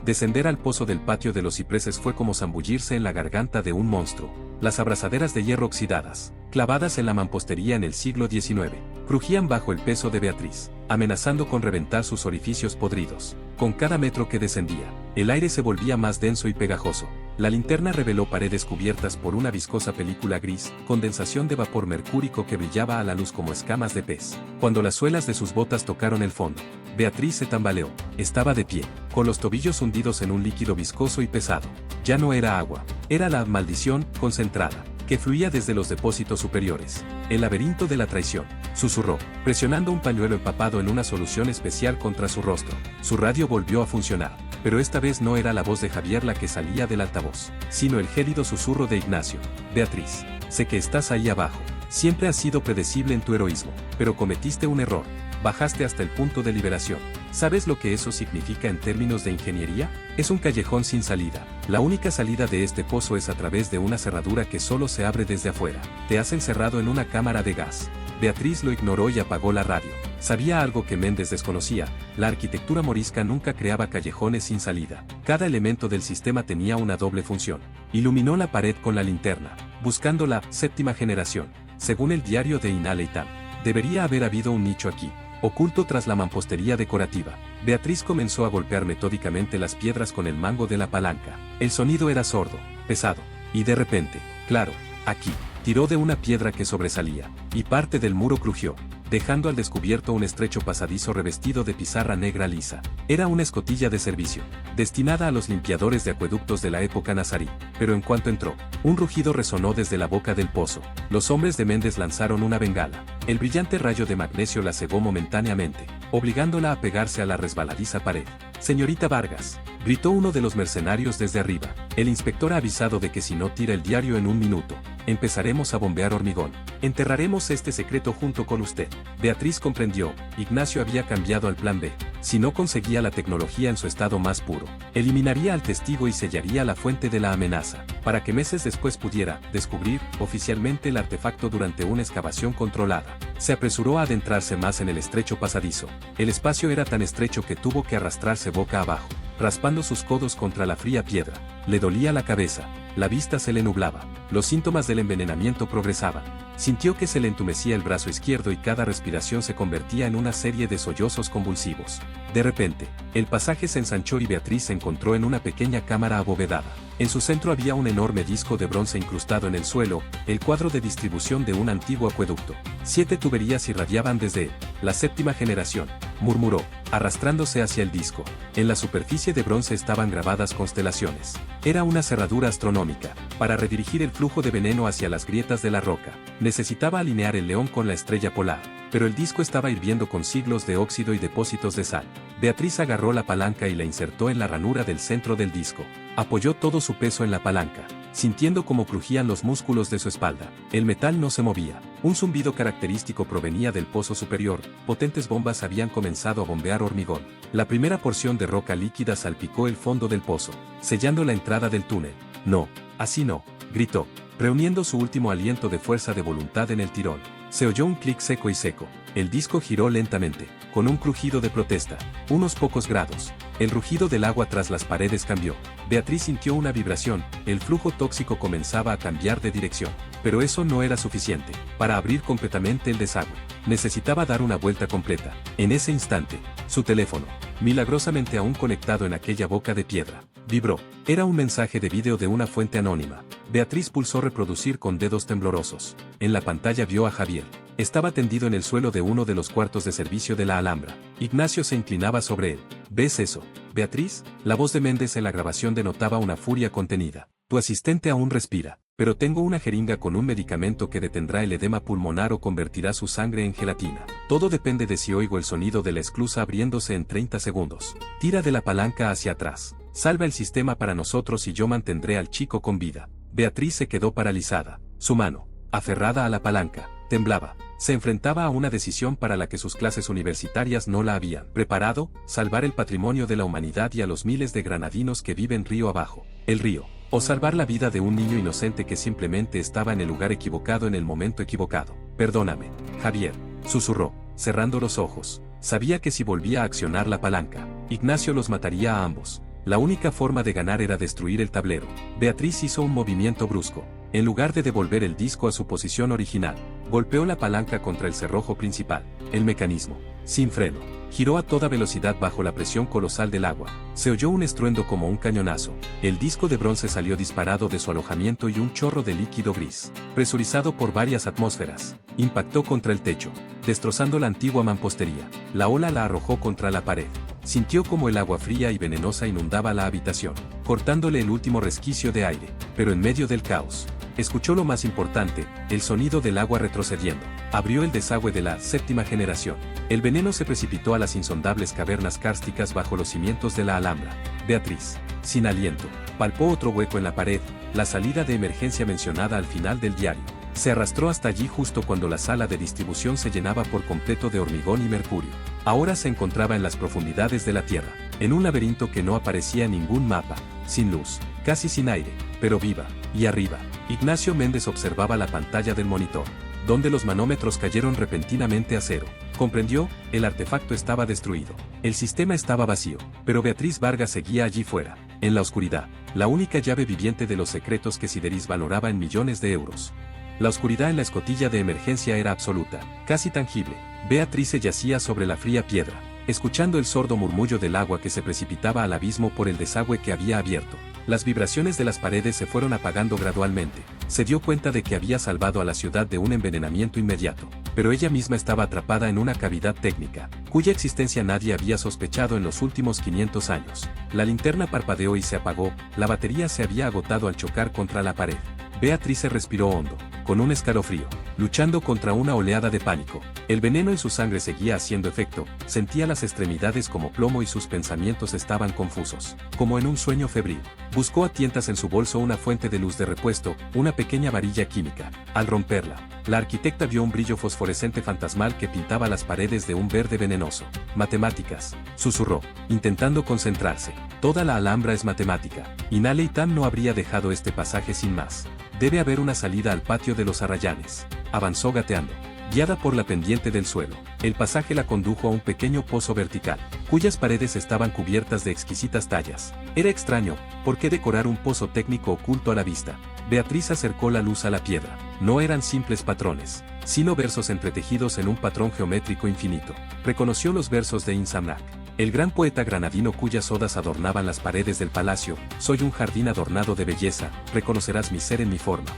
Descender al pozo del patio de los cipreses fue como zambullirse en la garganta de un monstruo. Las abrazaderas de hierro oxidadas, clavadas en la mampostería en el siglo XIX, crujían bajo el peso de Beatriz, amenazando con reventar sus orificios podridos. Con cada metro que descendía, el aire se volvía más denso y pegajoso. La linterna reveló paredes cubiertas por una viscosa película gris, condensación de vapor mercúrico que brillaba a la luz como escamas de pez. Cuando las suelas de sus botas tocaron el fondo, Beatriz se tambaleó. Estaba de pie, con los tobillos hundidos en un líquido viscoso y pesado. Ya no era agua, era la maldición concentrada, que fluía desde los depósitos superiores. El laberinto de la traición, susurró, presionando un pañuelo empapado en una solución especial contra su rostro. Su radio volvió a funcionar, pero esta vez no era la voz de Javier la que salía del altavoz, sino el gélido susurro de Ignacio. Beatriz, sé que estás ahí abajo. Siempre has sido predecible en tu heroísmo, pero cometiste un error. Bajaste hasta el punto de liberación. ¿Sabes lo que eso significa en términos de ingeniería? Es un callejón sin salida. La única salida de este pozo es a través de una cerradura que solo se abre desde afuera. Te has encerrado en una cámara de gas. Beatriz lo ignoró y apagó la radio. Sabía algo que Méndez desconocía: la arquitectura morisca nunca creaba callejones sin salida. Cada elemento del sistema tenía una doble función. Iluminó la pared con la linterna, buscando la séptima generación. Según el diario de Inaleitam, debería haber habido un nicho aquí, oculto tras la mampostería decorativa. Beatriz comenzó a golpear metódicamente las piedras con el mango de la palanca. El sonido era sordo, pesado, y de repente, claro, aquí, tiró de una piedra que sobresalía, y parte del muro crujió, dejando al descubierto un estrecho pasadizo revestido de pizarra negra lisa. Era una escotilla de servicio, destinada a los limpiadores de acueductos de la época nazarí, pero en cuanto entró, un rugido resonó desde la boca del pozo. Los hombres de Méndez lanzaron una bengala. El brillante rayo de magnesio la cegó momentáneamente, obligándola a pegarse a la resbaladiza pared. «Señorita Vargas», gritó uno de los mercenarios desde arriba. «El inspector ha avisado de que si no tira el diario en un minuto, empezaremos a bombear hormigón. Enterraremos este secreto junto con usted». Beatriz comprendió, Ignacio había cambiado al plan B. Si no conseguía la tecnología en su estado más puro, eliminaría al testigo y sellaría la fuente de la amenaza, para que meses después pudiera descubrir oficialmente el artefacto durante una excavación controlada. Se apresuró a adentrarse más en el estrecho pasadizo. El espacio era tan estrecho que tuvo que arrastrarse boca abajo, raspando sus codos contra la fría piedra. Le dolía la cabeza, la vista se le nublaba, los síntomas del envenenamiento progresaban. Sintió que se le entumecía el brazo izquierdo y cada respiración se convertía en una serie de sollozos convulsivos. De repente, el pasaje se ensanchó y Beatriz se encontró en una pequeña cámara abovedada. En su centro había un enorme disco de bronce incrustado en el suelo, el cuadro de distribución de un antiguo acueducto. 7 tuberías irradiaban desde él. «La séptima generación», murmuró, arrastrándose hacia el disco. En la superficie de bronce estaban grabadas constelaciones. Era una cerradura astronómica. Para redirigir el flujo de veneno hacia las grietas de la roca, necesitaba alinear el león con la estrella polar, pero el disco estaba hirviendo con siglos de óxido y depósitos de sal. Beatriz agarró la palanca y la insertó en la ranura del centro del disco. Apoyó todo su peso en la palanca, sintiendo cómo crujían los músculos de su espalda. El metal no se movía. Un zumbido característico provenía del pozo superior. Potentes bombas habían comenzado a bombear hormigón. La primera porción de roca líquida salpicó el fondo del pozo, sellando la entrada del túnel. «No, así no», gritó, reuniendo su último aliento de fuerza de voluntad en el tirón. Se oyó un clic seco y seco. El disco giró lentamente, con un crujido de protesta. Unos pocos grados. El rugido del agua tras las paredes cambió. Beatriz sintió una vibración. El flujo tóxico comenzaba a cambiar de dirección. Pero eso no era suficiente para abrir completamente el desagüe. Necesitaba dar una vuelta completa. En ese instante, su teléfono, milagrosamente aún conectado en aquella boca de piedra, vibró. Era un mensaje de vídeo de una fuente anónima. Beatriz pulsó reproducir con dedos temblorosos. En la pantalla vio a Javier, Estaba tendido en el suelo de uno de los cuartos de servicio de la Alhambra. Ignacio se inclinaba sobre él. ¿Ves eso, Beatriz? La voz de Méndez en la grabación denotaba una furia contenida. Tu asistente aún respira, pero tengo una jeringa con un medicamento que detendrá el edema pulmonar o convertirá su sangre en gelatina. Todo depende de si oigo el sonido de la esclusa abriéndose en 30 segundos. Tira de la palanca hacia atrás. Salva el sistema para nosotros y yo mantendré al chico con vida. Beatriz se quedó paralizada. Su mano, aferrada a la palanca, temblaba. Se enfrentaba a una decisión para la que sus clases universitarias no la habían preparado: salvar el patrimonio de la humanidad y a los miles de granadinos que viven río abajo. El río. O salvar la vida de un niño inocente que simplemente estaba en el lugar equivocado en el momento equivocado. Perdóname, Javier, susurró, cerrando los ojos. Sabía que si volvía a accionar la palanca, Ignacio los mataría a ambos. La única forma de ganar era destruir el tablero. Beatriz hizo un movimiento brusco. En lugar de devolver el disco a su posición original, golpeó la palanca contra el cerrojo principal. El mecanismo, sin freno, giró a toda velocidad bajo la presión colosal del agua. Se oyó un estruendo como un cañonazo. El disco de bronce salió disparado de su alojamiento y un chorro de líquido gris, presurizado por varias atmósferas, impactó contra el techo, destrozando la antigua mampostería. La ola la arrojó contra la pared. Sintió como el agua fría y venenosa inundaba la habitación, cortándole el último resquicio de aire. Pero en medio del caos, escuchó lo más importante: el sonido del agua retrocediendo. Abrió el desagüe de la séptima generación. El veneno se precipitó a las insondables cavernas kársticas bajo los cimientos de la Alhambra. Beatriz, sin aliento, palpó otro hueco en la pared, la salida de emergencia mencionada al final del diario. Se arrastró hasta allí justo cuando la sala de distribución se llenaba por completo de hormigón y mercurio. Ahora se encontraba en las profundidades de la Tierra, en un laberinto que no aparecía en ningún mapa, sin luz, casi sin aire, pero viva. Y arriba, Ignacio Méndez observaba la pantalla del monitor, donde los manómetros cayeron repentinamente a cero. Comprendió: el artefacto estaba destruido. El sistema estaba vacío, pero Beatriz Vargas seguía allí fuera, en la oscuridad, la única llave viviente de los secretos que Sideris valoraba en millones de euros. La oscuridad en la escotilla de emergencia era absoluta, casi tangible. Beatriz se yacía sobre la fría piedra, escuchando el sordo murmullo del agua que se precipitaba al abismo por el desagüe que había abierto. Las vibraciones de las paredes se fueron apagando gradualmente. Se dio cuenta de que había salvado a la ciudad de un envenenamiento inmediato, pero ella misma estaba atrapada en una cavidad técnica, cuya existencia nadie había sospechado en los últimos 500 años. La linterna parpadeó y se apagó. La batería se había agotado al chocar contra la pared. Beatriz se respiró hondo, con un escalofrío, luchando contra una oleada de pánico. El veneno en su sangre seguía haciendo efecto, sentía las extremidades como plomo y sus pensamientos estaban confusos, como en un sueño febril. Buscó a tientas en su bolso una fuente de luz de repuesto, una pequeña varilla química. Al romperla, la arquitecta vio un brillo fosforescente fantasmal que pintaba las paredes de un verde venenoso. Matemáticas, susurró, intentando concentrarse. Toda la Alhambra es matemática. Inale y Tam no habría dejado este pasaje sin más. Debe haber una salida al patio de los Arrayanes. Avanzó gateando, guiada por la pendiente del suelo. El pasaje la condujo a un pequeño pozo vertical, cuyas paredes estaban cubiertas de exquisitas tallas. Era extraño: ¿por qué decorar un pozo técnico oculto a la vista? Beatriz acercó la luz a la piedra. No eran simples patrones, sino versos entretejidos en un patrón geométrico infinito. Reconoció los versos de Insamnak, el gran poeta granadino cuyas odas adornaban las paredes del palacio. Soy un jardín adornado de belleza, reconocerás mi ser en mi forma.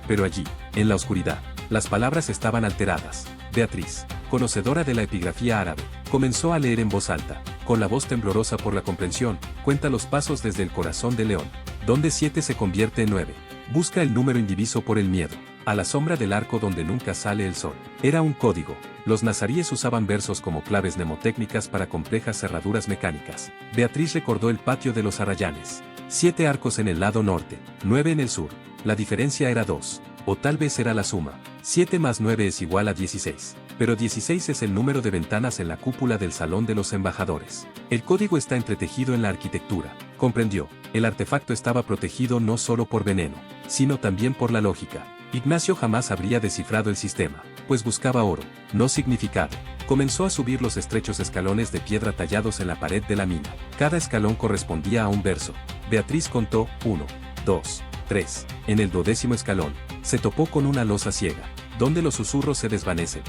Pero allí, en la oscuridad, las palabras estaban alteradas. Beatriz, conocedora de la epigrafía árabe, comenzó a leer en voz alta, con la voz temblorosa por la comprensión: cuenta los pasos desde el corazón de león, donde 7 se convierte en 9. Busca el número indiviso por el miedo, a la sombra del arco donde nunca sale el sol. Era un código. Los nazaríes usaban versos como claves mnemotécnicas para complejas cerraduras mecánicas. Beatriz recordó el patio de los Arrayanes. 7 arcos en el lado norte, 9 en el sur. La diferencia era 2. O tal vez era la suma. 7 más 9 es igual a 16. Pero 16 es el número de ventanas en la cúpula del Salón de los Embajadores. El código está entretejido en la arquitectura. Comprendió. El artefacto estaba protegido no solo por veneno, sino también por la lógica. Ignacio jamás habría descifrado el sistema, pues buscaba oro, no significado. Comenzó a subir los estrechos escalones de piedra tallados en la pared de la mina. Cada escalón correspondía a un verso. Beatriz contó: 1, 2, 3. En el 12º escalón, se topó con una losa ciega, donde los susurros se desvanecen.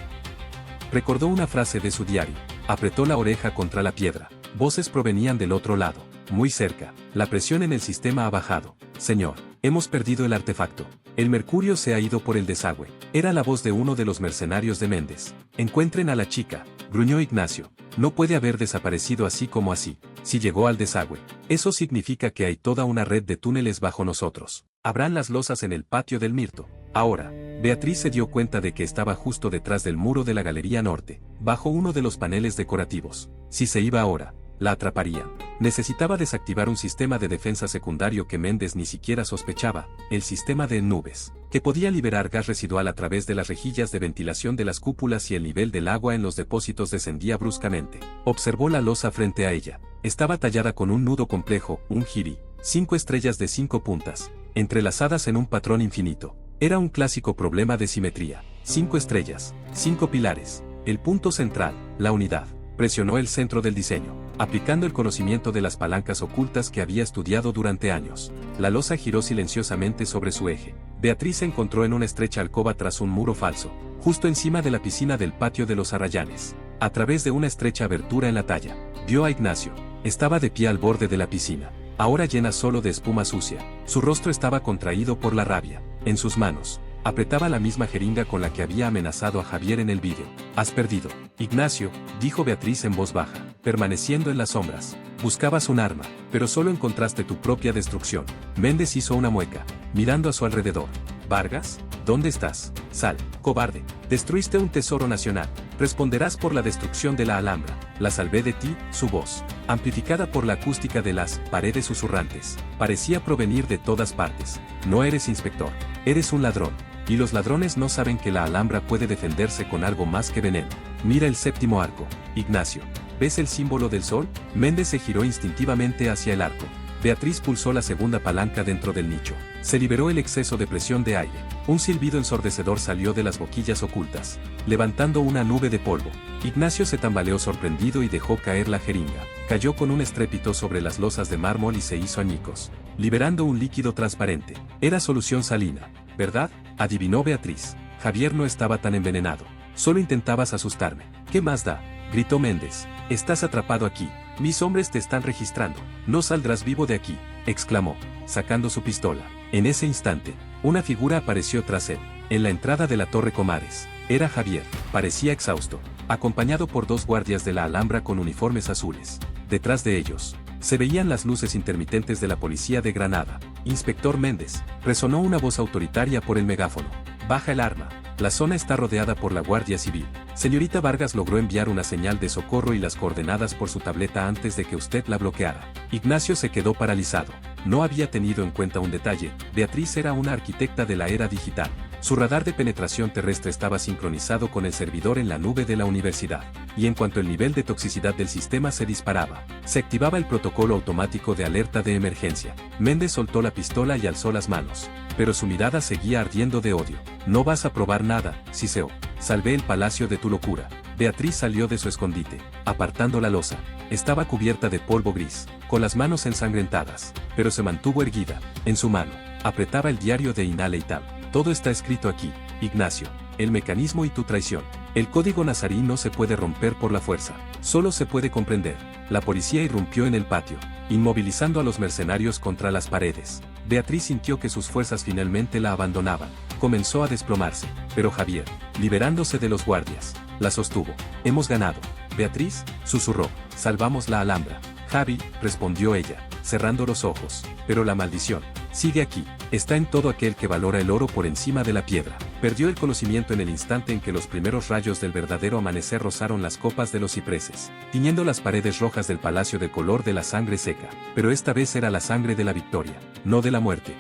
Recordó una frase de su diario. Apretó la oreja contra la piedra. Voces provenían del otro lado, muy cerca. La presión en el sistema ha bajado. Señor, Hemos perdido el artefacto. El mercurio se ha ido por el desagüe. Era la voz de uno de los mercenarios de Méndez. Encuentren a la chica, gruñó Ignacio. No puede haber desaparecido así como así. Si llegó al desagüe, eso significa que hay toda una red de túneles bajo nosotros. Habrán las losas en el patio del Mirto. Ahora, Beatriz se dio cuenta de que estaba justo detrás del muro de la galería norte, bajo uno de los paneles decorativos. Si se iba ahora, la atraparían. Necesitaba desactivar un sistema de defensa secundario que Méndez ni siquiera sospechaba, el sistema de nubes, que podía liberar gas residual a través de las rejillas de ventilación de las cúpulas y el nivel del agua en los depósitos descendía bruscamente. Observó la losa frente a ella. Estaba tallada con un nudo complejo, un giri, 5 estrellas de 5 puntas, entrelazadas en un patrón infinito. Era un clásico problema de simetría. 5 estrellas, 5 pilares, el punto central, la unidad. Presionó el centro del diseño, aplicando el conocimiento de las palancas ocultas que había estudiado durante años. La losa giró silenciosamente sobre su eje. Beatriz se encontró en una estrecha alcoba tras un muro falso, justo encima de la piscina del patio de los Arrayanes. A través de una estrecha abertura en la talla, vio a Ignacio. Estaba de pie al borde de la piscina, ahora llena solo de espuma sucia. Su rostro estaba contraído por la rabia. En sus manos, apretaba la misma jeringa con la que había amenazado a Javier en el vídeo. Has perdido, Ignacio, dijo Beatriz en voz baja, permaneciendo en las sombras. Buscabas un arma, pero solo encontraste tu propia destrucción. Méndez hizo una mueca, mirando a su alrededor. ¿Vargas? ¿Dónde estás? Sal, cobarde. Destruiste un tesoro nacional. Responderás por la destrucción de la Alhambra. La salvé de ti, su voz, amplificada por la acústica de las paredes susurrantes, parecía provenir de todas partes. No eres inspector. Eres un ladrón. Y los ladrones no saben que la Alhambra puede defenderse con algo más que veneno. Mira el séptimo arco, Ignacio. ¿Ves el símbolo del sol? Méndez se giró instintivamente hacia el arco. Beatriz pulsó la segunda palanca dentro del nicho. Se liberó el exceso de presión de aire. Un silbido ensordecedor salió de las boquillas ocultas, levantando una nube de polvo. Ignacio se tambaleó sorprendido y dejó caer la jeringa. Cayó con un estrépito sobre las losas de mármol y se hizo añicos, liberando un líquido transparente. Era solución salina, ¿verdad? Adivinó Beatriz. Javier no estaba tan envenenado. Solo intentabas asustarme. ¿Qué más da? Gritó Méndez. Estás atrapado aquí. Mis hombres te están registrando. No saldrás vivo de aquí, exclamó, sacando su pistola. En ese instante, una figura apareció tras él, en la entrada de la Torre Comares. Era Javier. Parecía exhausto, acompañado por 2 guardias de la Alhambra con uniformes azules. Detrás de ellos, se veían las luces intermitentes de la policía de Granada. Inspector Méndez, resonó una voz autoritaria por el megáfono. Baja el arma. La zona está rodeada por la Guardia Civil. Señorita Vargas logró enviar una señal de socorro y las coordenadas por su tableta antes de que usted la bloqueara. Ignacio se quedó paralizado. No había tenido en cuenta un detalle. Beatriz era una arquitecta de la era digital. Su radar de penetración terrestre estaba sincronizado con el servidor en la nube de la universidad. Y en cuanto el nivel de toxicidad del sistema se disparaba, se activaba el protocolo automático de alerta de emergencia. Méndez soltó la pistola y alzó las manos. Pero su mirada seguía ardiendo de odio. No vas a probar nada, Ciceo. Salvé el palacio de tu locura. Beatriz salió de su escondite, apartando la losa. Estaba cubierta de polvo gris, con las manos ensangrentadas, pero se mantuvo erguida. En su mano, apretaba el diario de Inale y Tab. Todo está escrito aquí, Ignacio. El mecanismo y tu traición. El código nazarí no se puede romper por la fuerza, solo se puede comprender. La policía irrumpió en el patio, inmovilizando a los mercenarios contra las paredes. Beatriz sintió que sus fuerzas finalmente la abandonaban. Comenzó a desplomarse, pero Javier, liberándose de los guardias, la sostuvo. Hemos ganado. Beatriz, susurró, salvamos la Alhambra. Javi, respondió ella, cerrando los ojos, pero la maldición sigue aquí. Está en todo aquel que valora el oro por encima de la piedra. Perdió el conocimiento en el instante en que los primeros rayos del verdadero amanecer rozaron las copas de los cipreses, tiñendo las paredes rojas del palacio de color de la sangre seca. Pero esta vez era la sangre de la victoria, no de la muerte.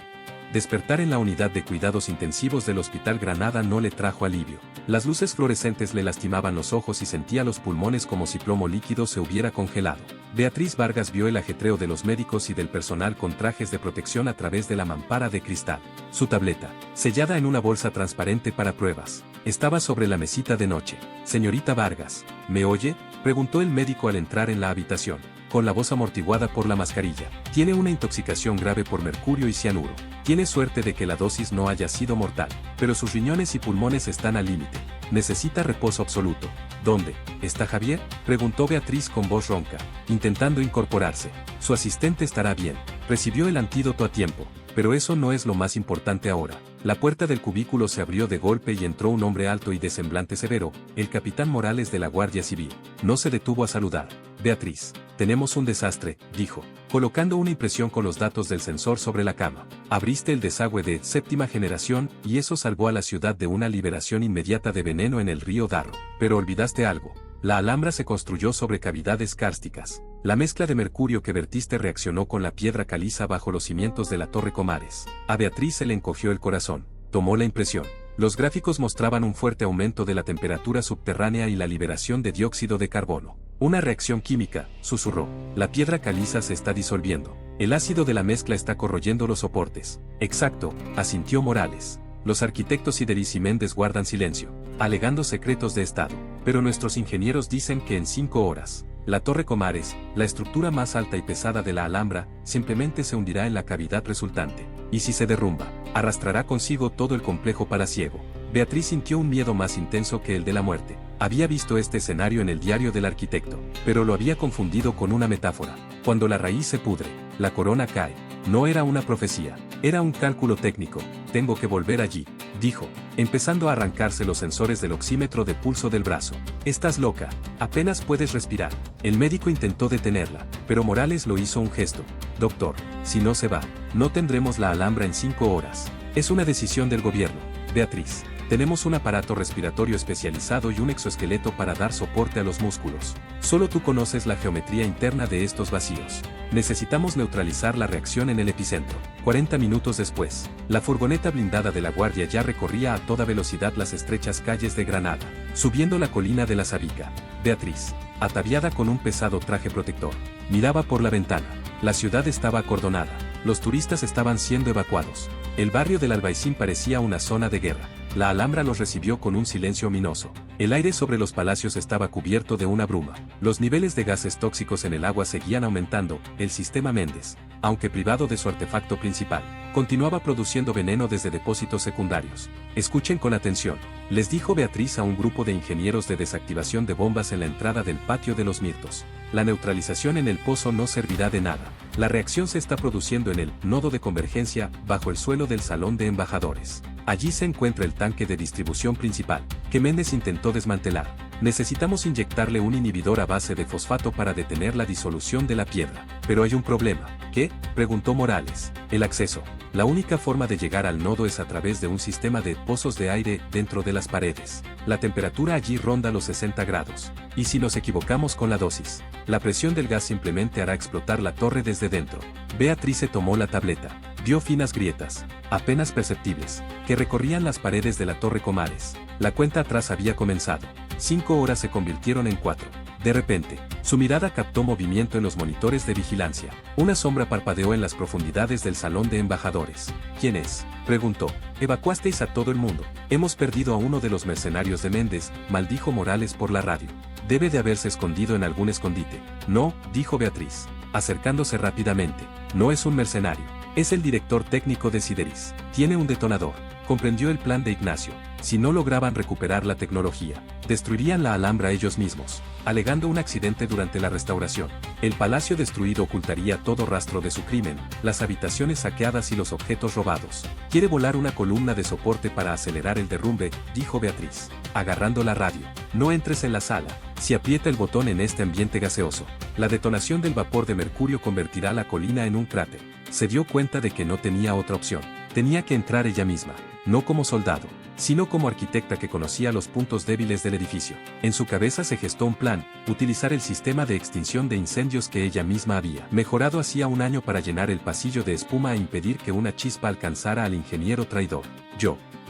Despertar en la unidad de cuidados intensivos del Hospital Granada no le trajo alivio. Las luces fluorescentes le lastimaban los ojos y sentía los pulmones como si plomo líquido se hubiera congelado. Beatriz Vargas vio el ajetreo de los médicos y del personal con trajes de protección a través de la mampara de cristal. Su tableta, sellada en una bolsa transparente para pruebas, estaba sobre la mesita de noche. Señorita Vargas, ¿me oye?, preguntó el médico al entrar en la habitación, con la voz amortiguada por la mascarilla. Tiene una intoxicación grave por mercurio y cianuro. Tiene suerte de que la dosis no haya sido mortal, pero sus riñones y pulmones están al límite. Necesita reposo absoluto. ¿Dónde está Javier?, preguntó Beatriz con voz ronca, intentando incorporarse. Su asistente estará bien. Recibió el antídoto a tiempo. Pero eso no es lo más importante ahora. La puerta del cubículo se abrió de golpe y entró un hombre alto y de semblante severo, el capitán Morales de la Guardia Civil. No se detuvo a saludar. Beatriz, tenemos un desastre, dijo, colocando una impresión con los datos del sensor sobre la cama. Abriste el desagüe de séptima generación y eso salvó a la ciudad de una liberación inmediata de veneno en el río Darro. Pero olvidaste algo. La Alhambra se construyó sobre cavidades kársticas. La mezcla de mercurio que vertiste reaccionó con la piedra caliza bajo los cimientos de la Torre Comares. A Beatriz se le encogió el corazón. Tomó la impresión. Los gráficos mostraban un fuerte aumento de la temperatura subterránea y la liberación de dióxido de carbono. Una reacción química, susurró. La piedra caliza se está disolviendo. El ácido de la mezcla está corroyendo los soportes. Exacto, asintió Morales. Los arquitectos Sideris y Méndez guardan silencio, alegando secretos de Estado. Pero nuestros ingenieros dicen que en 5 horas, la Torre Comares, la estructura más alta y pesada de la Alhambra, simplemente se hundirá en la cavidad resultante. Y si se derrumba, arrastrará consigo todo el complejo palaciego. Beatriz sintió un miedo más intenso que el de la muerte. Había visto este escenario en el diario del arquitecto, pero lo había confundido con una metáfora. Cuando la raíz se pudre, la corona cae. No era una profecía, era un cálculo técnico. Tengo que volver allí, dijo, empezando a arrancarse los sensores del oxímetro de pulso del brazo. Estás loca, apenas puedes respirar. El médico intentó detenerla, pero Morales lo hizo un gesto. Doctor, si no se va, no tendremos la Alhambra en 5 horas. Es una decisión del gobierno. Beatriz, tenemos un aparato respiratorio especializado y un exoesqueleto para dar soporte a los músculos. Solo tú conoces la geometría interna de estos vacíos. Necesitamos neutralizar la reacción en el epicentro. 40 minutos después, la furgoneta blindada de la Guardia ya recorría a toda velocidad las estrechas calles de Granada, subiendo la colina de la Sabica. Beatriz, ataviada con un pesado traje protector, miraba por la ventana. La ciudad estaba acordonada. Los turistas estaban siendo evacuados. El barrio del Albaicín parecía una zona de guerra. La Alhambra los recibió con un silencio ominoso. El aire sobre los palacios estaba cubierto de una bruma. Los niveles de gases tóxicos en el agua seguían aumentando. El sistema Méndez, aunque privado de su artefacto principal, continuaba produciendo veneno desde depósitos secundarios. Escuchen con atención, les dijo Beatriz a un grupo de ingenieros de desactivación de bombas en la entrada del patio de los Mirtos. La neutralización en el pozo no servirá de nada. La reacción se está produciendo en el nodo de convergencia, bajo el suelo del Salón de Embajadores. Allí se encuentra el tanque de distribución principal, que Méndez intentó desmantelar. Necesitamos inyectarle un inhibidor a base de fosfato para detener la disolución de la piedra. Pero hay un problema. ¿Qué?, preguntó Morales. El acceso. La única forma de llegar al nodo es a través de un sistema de pozos de aire dentro de las paredes. La temperatura allí ronda los 60 grados. Y si nos equivocamos con la dosis, la presión del gas simplemente hará explotar la torre desde dentro. Beatriz se tomó la tableta. Vio finas grietas, apenas perceptibles, que recorrían las paredes de la Torre Comares. La cuenta atrás había comenzado. 5 horas se convirtieron en 4. De repente, su mirada captó movimiento en los monitores de vigilancia. Una sombra parpadeó en las profundidades del Salón de Embajadores. ¿Quién es?, preguntó. Evacuasteis a todo el mundo. Hemos perdido a uno de los mercenarios de Méndez, maldijo Morales por la radio. Debe de haberse escondido en algún escondite. No, dijo Beatriz, acercándose rápidamente. No es un mercenario. Es el director técnico de Sideris. Tiene un detonador. Comprendió el plan de Ignacio. Si no lograban recuperar la tecnología, destruirían la Alhambra ellos mismos, alegando un accidente durante la restauración. El palacio destruido ocultaría todo rastro de su crimen, las habitaciones saqueadas y los objetos robados. Quiere volar una columna de soporte para acelerar el derrumbe, dijo Beatriz, agarrando la radio. No entres en la sala. Si aprieta el botón en este ambiente gaseoso, la detonación del vapor de mercurio convertirá la colina en un cráter. Se dio cuenta de que no tenía otra opción. Tenía que entrar ella misma, no como soldado, sino como arquitecta que conocía los puntos débiles del edificio. En su cabeza se gestó un plan: utilizar el sistema de extinción de incendios que ella misma había mejorado hacía un año para llenar el pasillo de espuma e impedir que una chispa alcanzara al ingeniero traidor.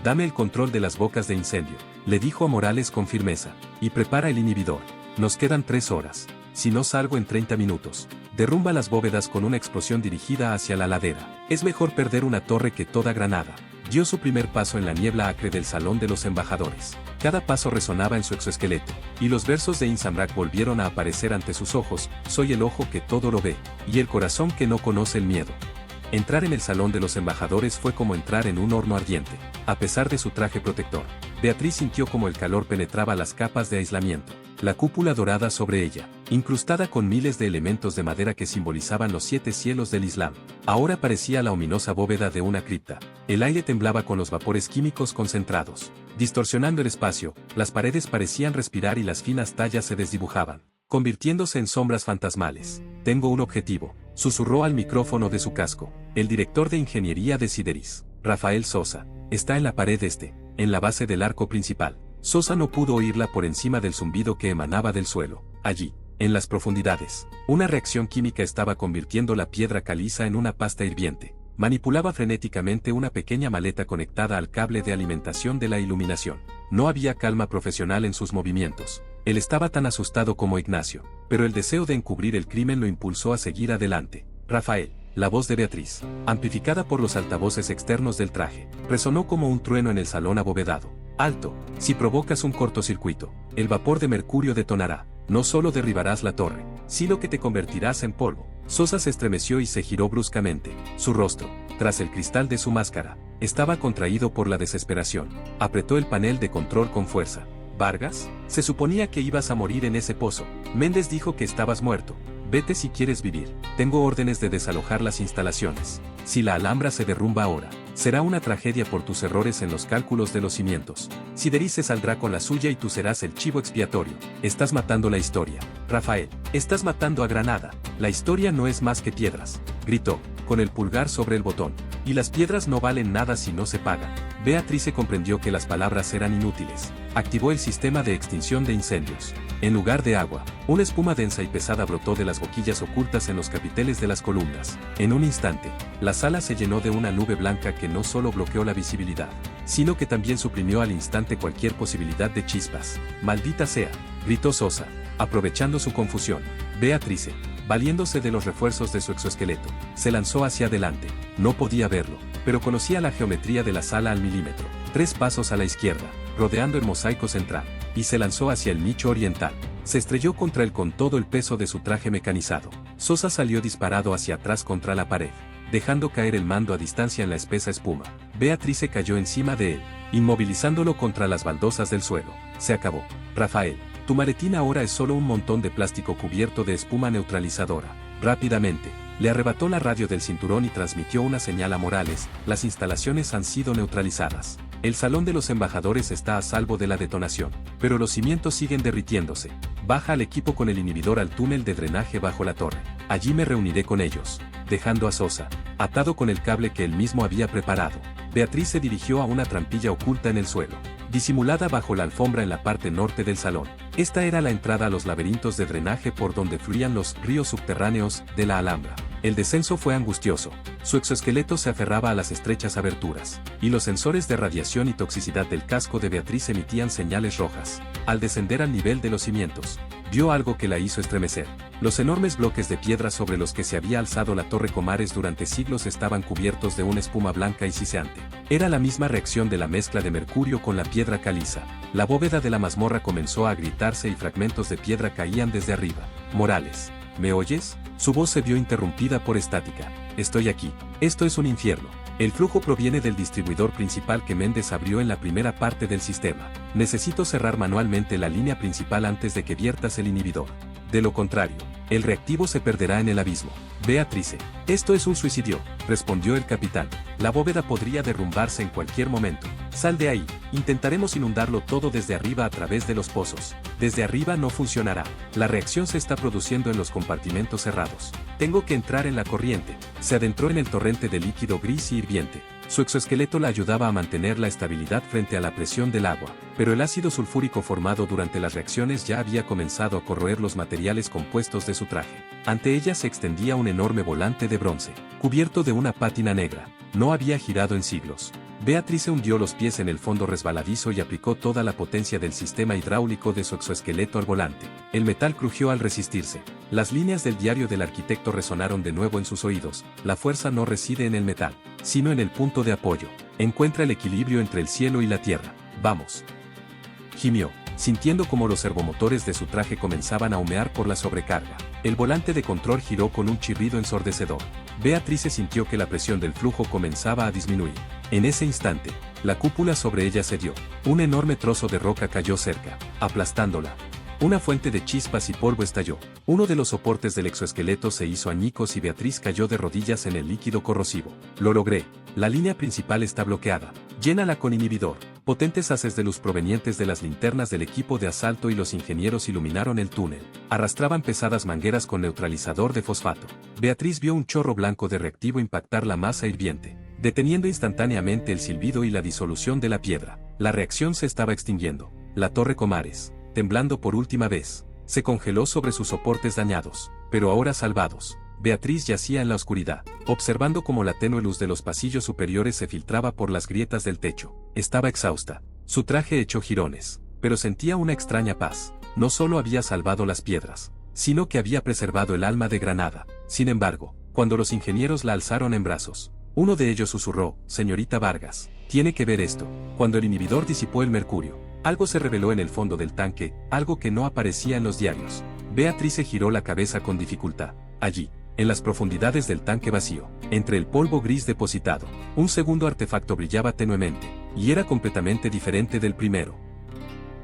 Dame el control de las bocas de incendio, le dijo a Morales con firmeza, y prepara el inhibidor. Nos quedan 3 horas. Si no salgo en 30 minutos, derrumba las bóvedas con una explosión dirigida hacia la ladera. Es mejor perder una torre que toda Granada. Dio su primer paso en la niebla acre del Salón de los Embajadores. Cada paso resonaba en su exoesqueleto, y los versos de Insamrak volvieron a aparecer ante sus ojos: soy el ojo que todo lo ve, y el corazón que no conoce el miedo. Entrar en el Salón de los Embajadores fue como entrar en un horno ardiente. A pesar de su traje protector, Beatriz sintió como el calor penetraba las capas de aislamiento. La cúpula dorada sobre ella, incrustada con miles de elementos de madera que simbolizaban los 7 cielos del Islam. Ahora parecía la ominosa bóveda de una cripta. El aire temblaba con los vapores químicos concentrados. Distorsionando el espacio, las paredes parecían respirar y las finas tallas se desdibujaban, convirtiéndose en sombras fantasmales. Tengo un objetivo, susurró al micrófono de su casco. El director de ingeniería de Sideris, Rafael Sosa, está en la pared este, en la base del arco principal. Sosa no pudo oírla por encima del zumbido que emanaba del suelo. Allí, en las profundidades, una reacción química estaba convirtiendo la piedra caliza en una pasta hirviente. Manipulaba frenéticamente una pequeña maleta conectada al cable de alimentación de la iluminación. No había calma profesional en sus movimientos. Él estaba tan asustado como Ignacio, pero el deseo de encubrir el crimen lo impulsó a seguir adelante. Rafael, la voz de Beatriz, amplificada por los altavoces externos del traje, resonó como un trueno en el salón abovedado. Alto, si provocas un cortocircuito, el vapor de mercurio detonará. No solo derribarás la torre, sino que te convertirás en polvo. Sosa se estremeció y se giró bruscamente. Su rostro, tras el cristal de su máscara, estaba contraído por la desesperación. Apretó el panel de control con fuerza. ¿Vargas? Se suponía que ibas a morir en ese pozo. Méndez dijo que estabas muerto. Vete si quieres vivir. Tengo órdenes de desalojar las instalaciones. Si la Alhambra se derrumba ahora, será una tragedia por tus errores en los cálculos de los cimientos. Sideris se saldrá con la suya y tú serás el chivo expiatorio. Estás matando la historia. Rafael, estás matando a Granada. La historia no es más que piedras, gritó, con el pulgar sobre el botón. Y las piedras no valen nada si no se pagan. Beatriz comprendió que las palabras eran inútiles. Activó el sistema de extinción de incendios. En lugar de agua, una espuma densa y pesada brotó de las boquillas ocultas en los capiteles de las columnas. En un instante, la sala se llenó de una nube blanca que no solo bloqueó la visibilidad, sino que también suprimió al instante cualquier posibilidad de chispas. ¡Maldita sea!, gritó Sosa, aprovechando su confusión. Beatriz, valiéndose de los refuerzos de su exoesqueleto, se lanzó hacia adelante. No podía verlo, pero conocía la geometría de la sala al milímetro. 3 pasos a la izquierda, rodeando el mosaico central, y se lanzó hacia el nicho oriental. Se estrelló contra él con todo el peso de su traje mecanizado. Sosa salió disparado hacia atrás contra la pared, dejando caer el mando a distancia en la espesa espuma. Beatriz cayó encima de él, inmovilizándolo contra las baldosas del suelo. Se acabó. Rafael, tu maletín ahora es solo un montón de plástico cubierto de espuma neutralizadora. Rápidamente, le arrebató la radio del cinturón y transmitió una señal a Morales: las instalaciones han sido neutralizadas. El salón de los embajadores está a salvo de la detonación, pero los cimientos siguen derritiéndose. Baja al equipo con el inhibidor al túnel de drenaje bajo la torre. Allí me reuniré con ellos. Dejando a Sosa atado con el cable que él mismo había preparado, Beatriz se dirigió a una trampilla oculta en el suelo, disimulada bajo la alfombra en la parte norte del salón. Esta era la entrada a los laberintos de drenaje por donde fluían los ríos subterráneos de la Alhambra. El descenso fue angustioso. Su exoesqueleto se aferraba a las estrechas aberturas, y los sensores de radiación y toxicidad del casco de Beatriz emitían señales rojas. Al descender al nivel de los cimientos, vio algo que la hizo estremecer. Los enormes bloques de piedra sobre los que se había alzado la Torre Comares durante siglos estaban cubiertos de una espuma blanca y siseante. Era la misma reacción de la mezcla de mercurio con la piedra caliza. La bóveda de la mazmorra comenzó a agrietarse y fragmentos de piedra caían desde arriba. Morales, ¿me oyes? Su voz se vio interrumpida por estática. Estoy aquí. Esto es un infierno. El flujo proviene del distribuidor principal que Méndez abrió en la primera parte del sistema. Necesito cerrar manualmente la línea principal antes de que viertas el inhibidor. De lo contrario, el reactivo se perderá en el abismo. Beatriz, esto es un suicidio, respondió el capitán. La bóveda podría derrumbarse en cualquier momento. Sal de ahí, intentaremos inundarlo todo desde arriba a través de los pozos. Desde arriba no funcionará. La reacción se está produciendo en los compartimentos cerrados. Tengo que entrar en la corriente. Se adentró en el torrente de líquido gris y hirviente. Su exoesqueleto la ayudaba a mantener la estabilidad frente a la presión del agua, pero el ácido sulfúrico formado durante las reacciones ya había comenzado a corroer los materiales compuestos de su traje. Ante ella se extendía un enorme volante de bronce, cubierto de una pátina negra. No había girado en siglos. Beatriz hundió los pies en el fondo resbaladizo y aplicó toda la potencia del sistema hidráulico de su exoesqueleto al volante. El metal crujió al resistirse. Las líneas del diario del arquitecto resonaron de nuevo en sus oídos. La fuerza no reside en el metal, sino en el punto de apoyo. Encuentra el equilibrio entre el cielo y la tierra. Vamos. Gimió, sintiendo como los servomotores de su traje comenzaban a humear por la sobrecarga. El volante de control giró con un chirrido ensordecedor. Beatriz sintió que la presión del flujo comenzaba a disminuir. En ese instante, la cúpula sobre ella cedió. Un enorme trozo de roca cayó cerca, aplastándola. Una fuente de chispas y polvo estalló. Uno de los soportes del exoesqueleto se hizo añicos y Beatriz cayó de rodillas en el líquido corrosivo. Lo logré. La línea principal está bloqueada. Llénala con inhibidor. Potentes haces de luz provenientes de las linternas del equipo de asalto y los ingenieros iluminaron el túnel. Arrastraban pesadas mangueras con neutralizador de fosfato. Beatriz vio un chorro blanco de reactivo impactar la masa hirviente, deteniendo instantáneamente el silbido y la disolución de la piedra. La reacción se estaba extinguiendo. La torre Comares, temblando por última vez, se congeló sobre sus soportes dañados, pero ahora salvados. Beatriz yacía en la oscuridad, observando cómo la tenue luz de los pasillos superiores se filtraba por las grietas del techo. Estaba exhausta. Su traje echó jirones, pero sentía una extraña paz. No solo había salvado las piedras, sino que había preservado el alma de Granada. Sin embargo, cuando los ingenieros la alzaron en brazos, uno de ellos susurró: «Señorita Vargas, tiene que ver esto». Cuando el inhibidor disipó el mercurio, algo se reveló en el fondo del tanque, algo que no aparecía en los diarios. Beatriz se giró la cabeza con dificultad. Allí, en las profundidades del tanque vacío, entre el polvo gris depositado, un segundo artefacto brillaba tenuemente, y era completamente diferente del primero.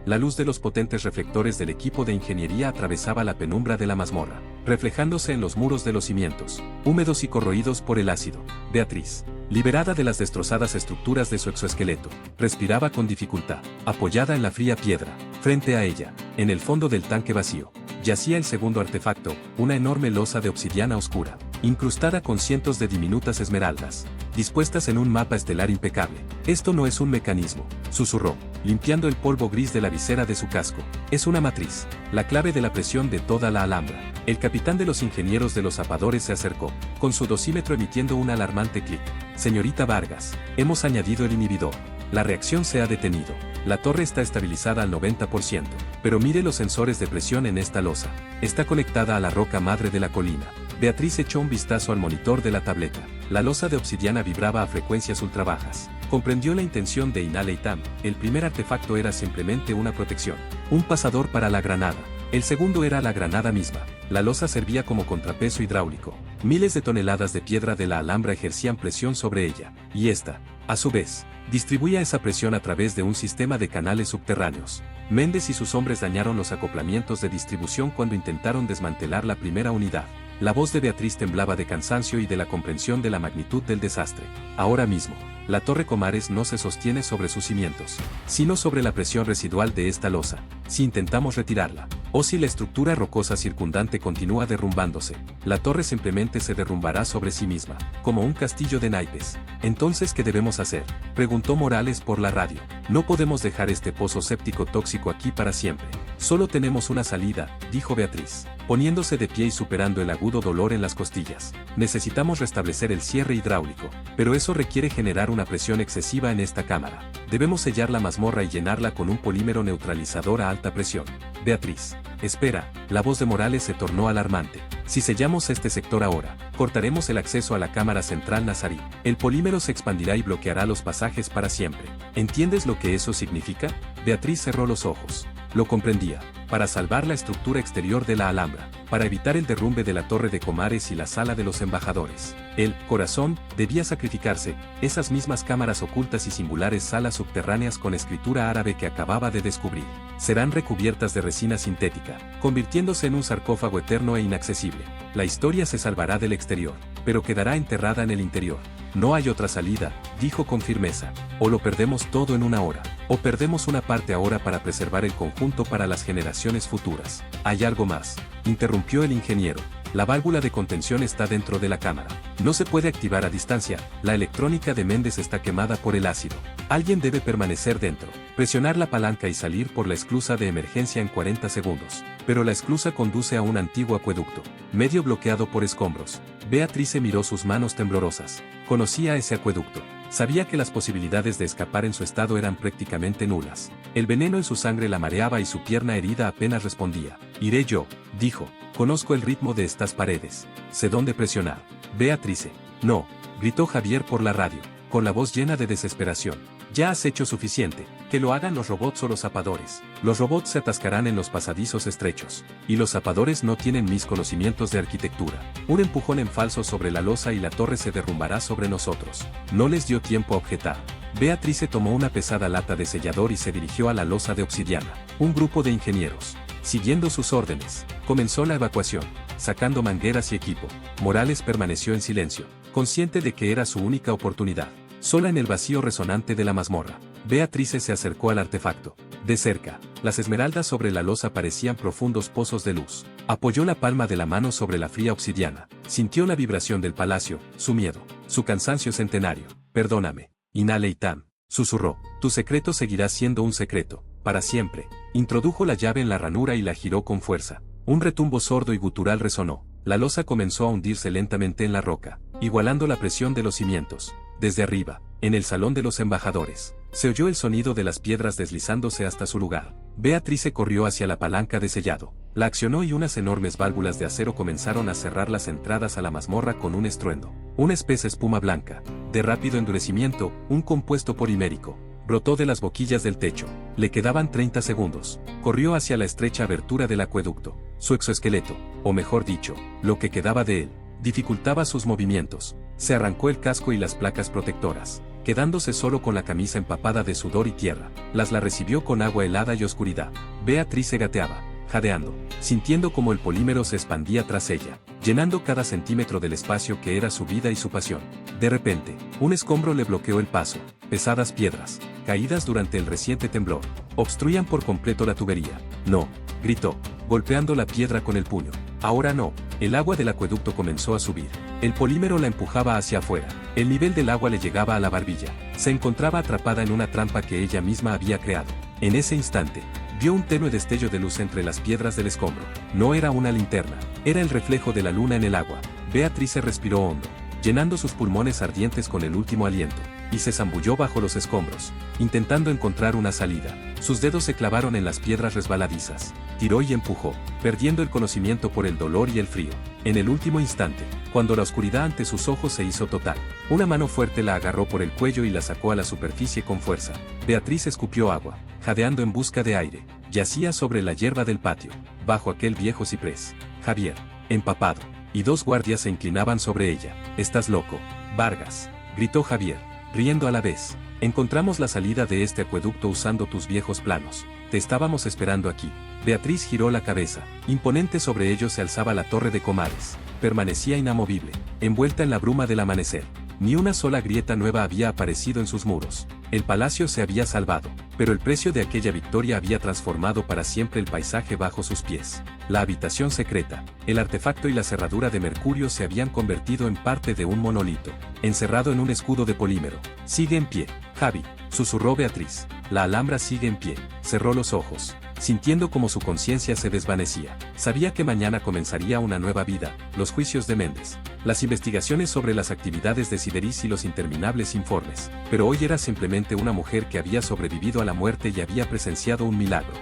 La luz de los potentes reflectores del equipo de ingeniería atravesaba la penumbra de la mazmorra, reflejándose en los muros de los cimientos, húmedos y corroídos por el ácido. Beatriz, liberada de las destrozadas estructuras de su exoesqueleto, respiraba con dificultad, apoyada en la fría piedra. Frente a ella, en el fondo del tanque vacío, yacía el segundo artefacto, una enorme losa de obsidiana oscura, incrustada con cientos de diminutas esmeraldas, dispuestas en un mapa estelar impecable. «Esto no es un mecanismo», susurró, limpiando el polvo gris de la visera de su casco. «Es una matriz, la clave de la presión de toda la Alhambra». El capitán de los ingenieros de los zapadores se acercó, con su dosímetro emitiendo un alarmante clic. «Señorita Vargas, hemos añadido el inhibidor. La reacción se ha detenido. La torre está estabilizada al 90%, pero mire los sensores de presión en esta losa. Está conectada a la roca madre de la colina». Beatriz echó un vistazo al monitor de la tableta. La losa de obsidiana vibraba a frecuencias ultrabajas. Comprendió la intención de Inale Itam. El primer artefacto era simplemente una protección, un pasador para la granada. El segundo era la granada misma. La losa servía como contrapeso hidráulico. Miles de toneladas de piedra de la Alhambra ejercían presión sobre ella, y esta, a su vez, distribuía esa presión a través de un sistema de canales subterráneos. Méndez y sus hombres dañaron los acoplamientos de distribución cuando intentaron desmantelar la primera unidad. La voz de Beatriz temblaba de cansancio y de la comprensión de la magnitud del desastre. Ahora mismo, la torre Comares no se sostiene sobre sus cimientos, sino sobre la presión residual de esta losa. Si intentamos retirarla, o si la estructura rocosa circundante continúa derrumbándose, la torre simplemente se derrumbará sobre sí misma, como un castillo de naipes. «¿Entonces qué debemos hacer?», preguntó Morales por la radio. «No podemos dejar este pozo séptico tóxico aquí para siempre. Solo tenemos una salida», dijo Beatriz, poniéndose de pie y superando el agudo dolor en las costillas. «Necesitamos restablecer el cierre hidráulico, pero eso requiere generar una presión excesiva en esta cámara. Debemos sellar la mazmorra y llenarla con un polímero neutralizador a alta presión». «Beatriz, espera», la voz de Morales se tornó alarmante. «Si sellamos este sector ahora, cortaremos el acceso a la cámara central nazarí. El polímero se expandirá y bloqueará los pasajes para siempre. ¿Entiendes lo que eso significa?». Beatriz cerró los ojos. Lo comprendía. Para salvar la estructura exterior de la Alhambra, para evitar el derrumbe de la torre de Comares y la sala de los embajadores, el corazón debía sacrificarse. Esas mismas cámaras ocultas y singulares salas subterráneas con escritura árabe que acababa de descubrir, serán recubiertas de resina sintética, convirtiéndose en un sarcófago eterno e inaccesible. La historia se salvará del exterior, pero quedará enterrada en el interior. «No hay otra salida», dijo con firmeza. «O lo perdemos todo en una hora, o perdemos una parte ahora para preservar el conjunto para las generaciones futuras». «Hay algo más», interrumpió el ingeniero. «La válvula de contención está dentro de la cámara. No se puede activar a distancia. La electrónica de Méndez está quemada por el ácido. Alguien debe permanecer dentro, presionar la palanca y salir por la esclusa de emergencia en 40 segundos. Pero la esclusa conduce a un antiguo acueducto, medio bloqueado por escombros». Beatriz miró sus manos temblorosas. Conocía ese acueducto. Sabía que las posibilidades de escapar en su estado eran prácticamente nulas. El veneno en su sangre la mareaba y su pierna herida apenas respondía. «Iré yo», dijo. «Conozco el ritmo de estas paredes. Sé dónde presionar». «Beatrice». «No», gritó Javier por la radio, con la voz llena de desesperación. «Ya has hecho suficiente. Que lo hagan los robots o los zapadores. Los robots se atascarán en los pasadizos estrechos. Y los zapadores no tienen mis conocimientos de arquitectura». Un empujón en falso sobre la losa y la torre se derrumbará sobre nosotros. No les dio tiempo a objetar. Beatrice tomó una pesada lata de sellador y se dirigió a la losa de obsidiana. Un grupo de ingenieros, Siguiendo sus órdenes, comenzó la evacuación, sacando mangueras y equipo. Morales permaneció en silencio, consciente de que era su única oportunidad. Sola en el vacío resonante de la mazmorra, Beatrice se acercó al artefacto. De cerca, las esmeraldas sobre la losa parecían profundos pozos de luz. Apoyó la palma de la mano sobre la fría obsidiana. Sintió la vibración del palacio, su miedo, su cansancio centenario. Perdóname, Inale Itam, susurró. Tu secreto seguirá siendo un secreto, para siempre. Introdujo la llave en la ranura y la giró con fuerza. Un retumbo sordo y gutural resonó. La losa comenzó a hundirse lentamente en la roca, igualando la presión de los cimientos. Desde arriba, en el salón de los embajadores, se oyó el sonido de las piedras deslizándose hasta su lugar. Beatrice corrió hacia la palanca de sellado. La accionó y unas enormes válvulas de acero comenzaron a cerrar las entradas a la mazmorra con un estruendo. Una espesa espuma blanca, de rápido endurecimiento, un compuesto polimérico, brotó de las boquillas del techo. Le quedaban 30 segundos. Corrió hacia la estrecha abertura del acueducto. Su exoesqueleto, o mejor dicho, lo que quedaba de él, dificultaba sus movimientos. Se arrancó el casco y las placas protectoras, quedándose solo con la camisa empapada de sudor y tierra. La recibió con agua helada y oscuridad. Beatrice gateaba, jadeando, sintiendo como el polímero se expandía tras ella, llenando cada centímetro del espacio que era su vida y su pasión. De repente, un escombro le bloqueó el paso. Pesadas piedras, caídas durante el reciente temblor, obstruían por completo la tubería. No, gritó, golpeando la piedra con el puño. Ahora no. El agua del acueducto comenzó a subir. El polímero la empujaba hacia afuera. El nivel del agua le llegaba a la barbilla. Se encontraba atrapada en una trampa que ella misma había creado. En ese instante, vio un tenue destello de luz entre las piedras del escombro. No era una linterna, era el reflejo de la luna en el agua. Beatrice respiró hondo, llenando sus pulmones ardientes con el último aliento, y se zambulló bajo los escombros, intentando encontrar una salida. Sus dedos se clavaron en las piedras resbaladizas. Tiró y empujó, perdiendo el conocimiento por el dolor y el frío. En el último instante, cuando la oscuridad ante sus ojos se hizo total, una mano fuerte la agarró por el cuello y la sacó a la superficie con fuerza. Beatriz escupió agua, jadeando en busca de aire. Yacía sobre la hierba del patio, bajo aquel viejo ciprés. Javier, empapado, y dos guardias se inclinaban sobre ella. «¿Estás loco, Vargas?», gritó Javier, riendo a la vez. «Encontramos la salida de este acueducto usando tus viejos planos. Te estábamos esperando aquí». Beatriz giró la cabeza. Imponente sobre ellos se alzaba la torre de Comares. Permanecía inamovible, envuelta en la bruma del amanecer. Ni una sola grieta nueva había aparecido en sus muros. El palacio se había salvado, pero el precio de aquella victoria había transformado para siempre el paisaje bajo sus pies. La habitación secreta, el artefacto y la cerradura de mercurio se habían convertido en parte de un monolito, encerrado en un escudo de polímero. «Sigue en pie, Javi», susurró Beatriz. «La Alhambra sigue en pie». Cerró los ojos, sintiendo como su conciencia se desvanecía. Sabía que mañana comenzaría una nueva vida, los juicios de Méndez, las investigaciones sobre las actividades de Sideris y los interminables informes, pero hoy era simplemente una mujer que había sobrevivido a la muerte y había presenciado un milagro.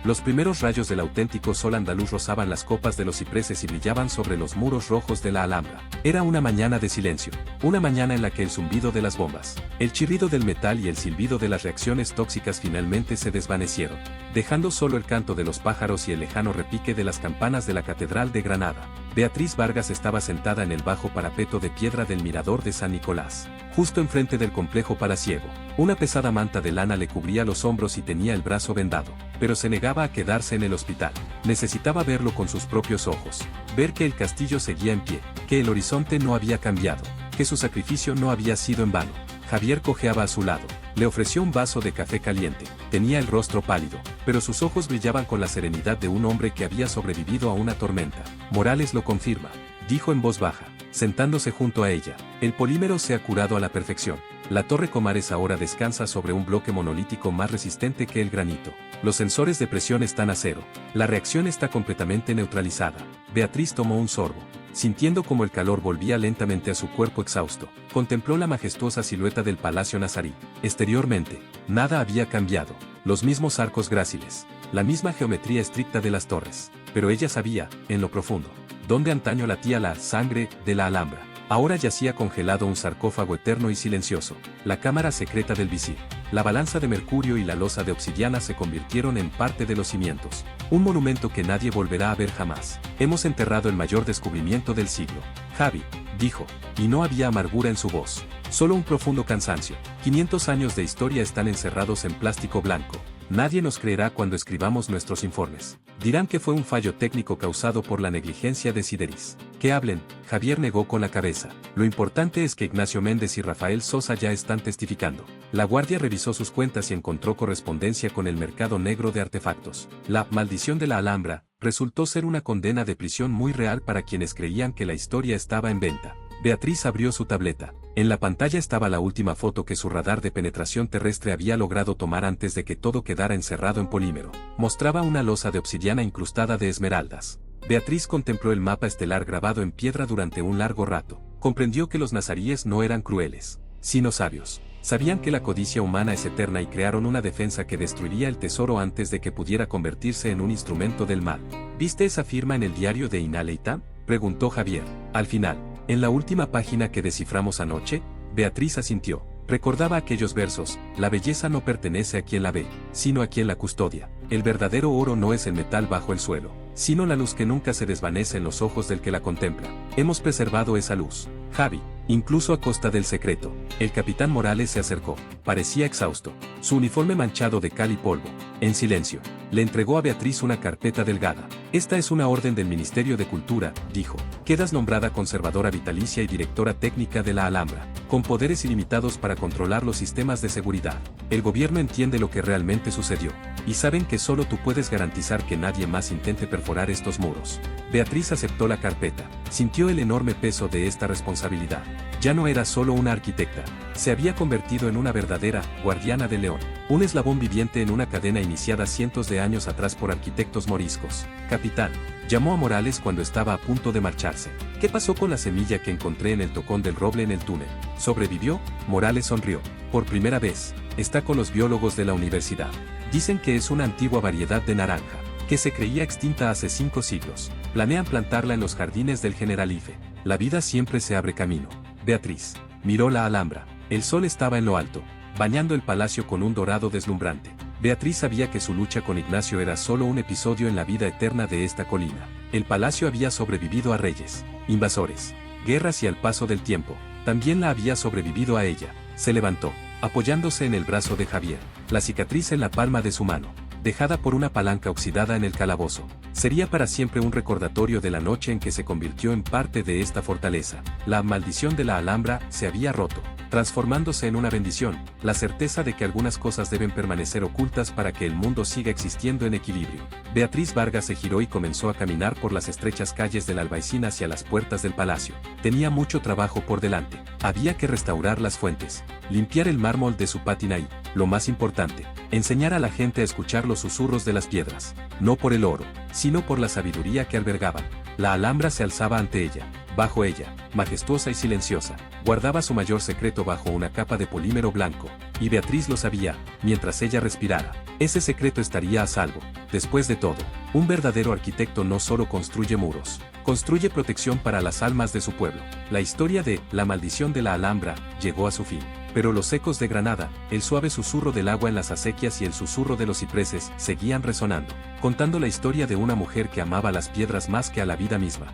Los primeros rayos del auténtico sol andaluz rozaban las copas de los cipreses y brillaban sobre los muros rojos de la Alhambra. Era una mañana de silencio, una mañana en la que el zumbido de las bombas, el chirrido del metal y el silbido de las reacciones tóxicas finalmente se desvanecieron, dejando solo el canto de los pájaros y el lejano repique de las campanas de la Catedral de Granada. Beatriz Vargas estaba sentada en el bajo parapeto de piedra del mirador de San Nicolás, justo enfrente del complejo palaciego. Una pesada manta de lana le cubría los hombros y tenía el brazo vendado, pero se negaba a quedarse en el hospital. Necesitaba verlo con sus propios ojos, ver que el castillo seguía en pie, que el horizonte no había cambiado, que su sacrificio no había sido en vano. Javier cojeaba a su lado, le ofreció un vaso de café caliente. Tenía el rostro pálido, pero sus ojos brillaban con la serenidad de un hombre que había sobrevivido a una tormenta. «Morales lo confirma», dijo en voz baja, sentándose junto a ella. «El polímero se ha curado a la perfección. La torre Comares ahora descansa sobre un bloque monolítico más resistente que el granito. Los sensores de presión están a cero. La reacción está completamente neutralizada». Beatriz tomó un sorbo. Sintiendo como el calor volvía lentamente a su cuerpo exhausto, contempló la majestuosa silueta del Palacio Nazarí. Exteriormente, nada había cambiado. Los mismos arcos gráciles, la misma geometría estricta de las torres. Pero ella sabía, en lo profundo, donde antaño latía la sangre de la Alhambra. Ahora yacía congelado un sarcófago eterno y silencioso, la cámara secreta del visir. La balanza de mercurio y la losa de obsidiana se convirtieron en parte de los cimientos. Un monumento que nadie volverá a ver jamás. «Hemos enterrado el mayor descubrimiento del siglo, Javi», dijo, y no había amargura en su voz, Solo un profundo cansancio. 500 años de historia están encerrados en plástico blanco. Nadie nos creerá cuando escribamos nuestros informes. Dirán que fue un fallo técnico causado por la negligencia de Sideris. Que hablen, Javier negó con la cabeza. Lo importante es que Ignacio Méndez y Rafael Sosa ya están testificando. La guardia revisó sus cuentas y encontró correspondencia con el mercado negro de artefactos. La maldición de la Alhambra resultó ser una condena de prisión muy real para quienes creían que la historia estaba en venta. Beatriz abrió su tableta. En la pantalla estaba la última foto que su radar de penetración terrestre había logrado tomar antes de que todo quedara encerrado en polímero. Mostraba una losa de obsidiana incrustada de esmeraldas. Beatriz contempló el mapa estelar grabado en piedra durante un largo rato. Comprendió que los nazaríes no eran crueles, sino sabios. Sabían que la codicia humana es eterna y crearon una defensa que destruiría el tesoro antes de que pudiera convertirse en un instrumento del mal. ¿Viste esa firma en el diario de Inaleita?, preguntó Javier. Al final, en la última página que desciframos anoche, Beatriz asintió. Recordaba aquellos versos: la belleza no pertenece a quien la ve, sino a quien la custodia. El verdadero oro no es el metal bajo el suelo, sino la luz que nunca se desvanece en los ojos del que la contempla. Hemos preservado esa luz, Javi, incluso a costa del secreto. El capitán Morales se acercó. Parecía exhausto. Su uniforme manchado de cal y polvo. En silencio, le entregó a Beatriz una carpeta delgada. Esta es una orden del Ministerio de Cultura, dijo. Quedas nombrada conservadora vitalicia y directora técnica de la Alhambra, con poderes ilimitados para controlar los sistemas de seguridad. El gobierno entiende lo que realmente sucedió, y saben que solo tú puedes garantizar que nadie más intente perforar estos muros. Beatriz aceptó la carpeta. Sintió el enorme peso de esta responsabilidad. Ya no era solo una arquitecta, se había convertido en una verdadera guardiana del león, un eslabón viviente en una cadena iniciada cientos de años atrás por arquitectos moriscos. Capitán, llamó a Morales cuando estaba a punto de marcharse. ¿Qué pasó con la semilla que encontré en el tocón del roble en el túnel? ¿Sobrevivió? Morales sonrió. Por primera vez, está con los biólogos de la universidad. Dicen que es una antigua variedad de naranja, que se creía extinta hace 5 siglos. Planean plantarla en los jardines del Generalife. La vida siempre se abre camino. Beatriz miró la Alhambra. El sol estaba en lo alto, bañando el palacio con un dorado deslumbrante. Beatriz sabía que su lucha con Ignacio era solo un episodio en la vida eterna de esta colina. El palacio había sobrevivido a reyes, invasores, guerras y al paso del tiempo, también la había sobrevivido a ella. Se levantó, apoyándose en el brazo de Javier, la cicatriz en la palma de su mano, dejada por una palanca oxidada en el calabozo. Sería para siempre un recordatorio de la noche en que se convirtió en parte de esta fortaleza. La maldición de la Alhambra se había roto, transformándose en una bendición, la certeza de que algunas cosas deben permanecer ocultas para que el mundo siga existiendo en equilibrio. Beatriz Vargas se giró y comenzó a caminar por las estrechas calles del Albaicín hacia las puertas del palacio. Tenía mucho trabajo por delante. Había que restaurar las fuentes, limpiar el mármol de su pátina y, lo más importante, enseñar a la gente a escuchar los susurros de las piedras, no por el oro, sino por la sabiduría que albergaban. La Alhambra se alzaba ante ella. Bajo ella, majestuosa y silenciosa, guardaba su mayor secreto bajo una capa de polímero blanco, y Beatriz lo sabía. Mientras ella respirara, ese secreto estaría a salvo. Después de todo, un verdadero arquitecto no solo construye muros, construye protección para las almas de su pueblo. La historia de La maldición de la Alhambra llegó a su fin. Pero los ecos de Granada, el suave susurro del agua en las acequias y el susurro de los cipreses seguían resonando, contando la historia de una mujer que amaba las piedras más que a la vida misma.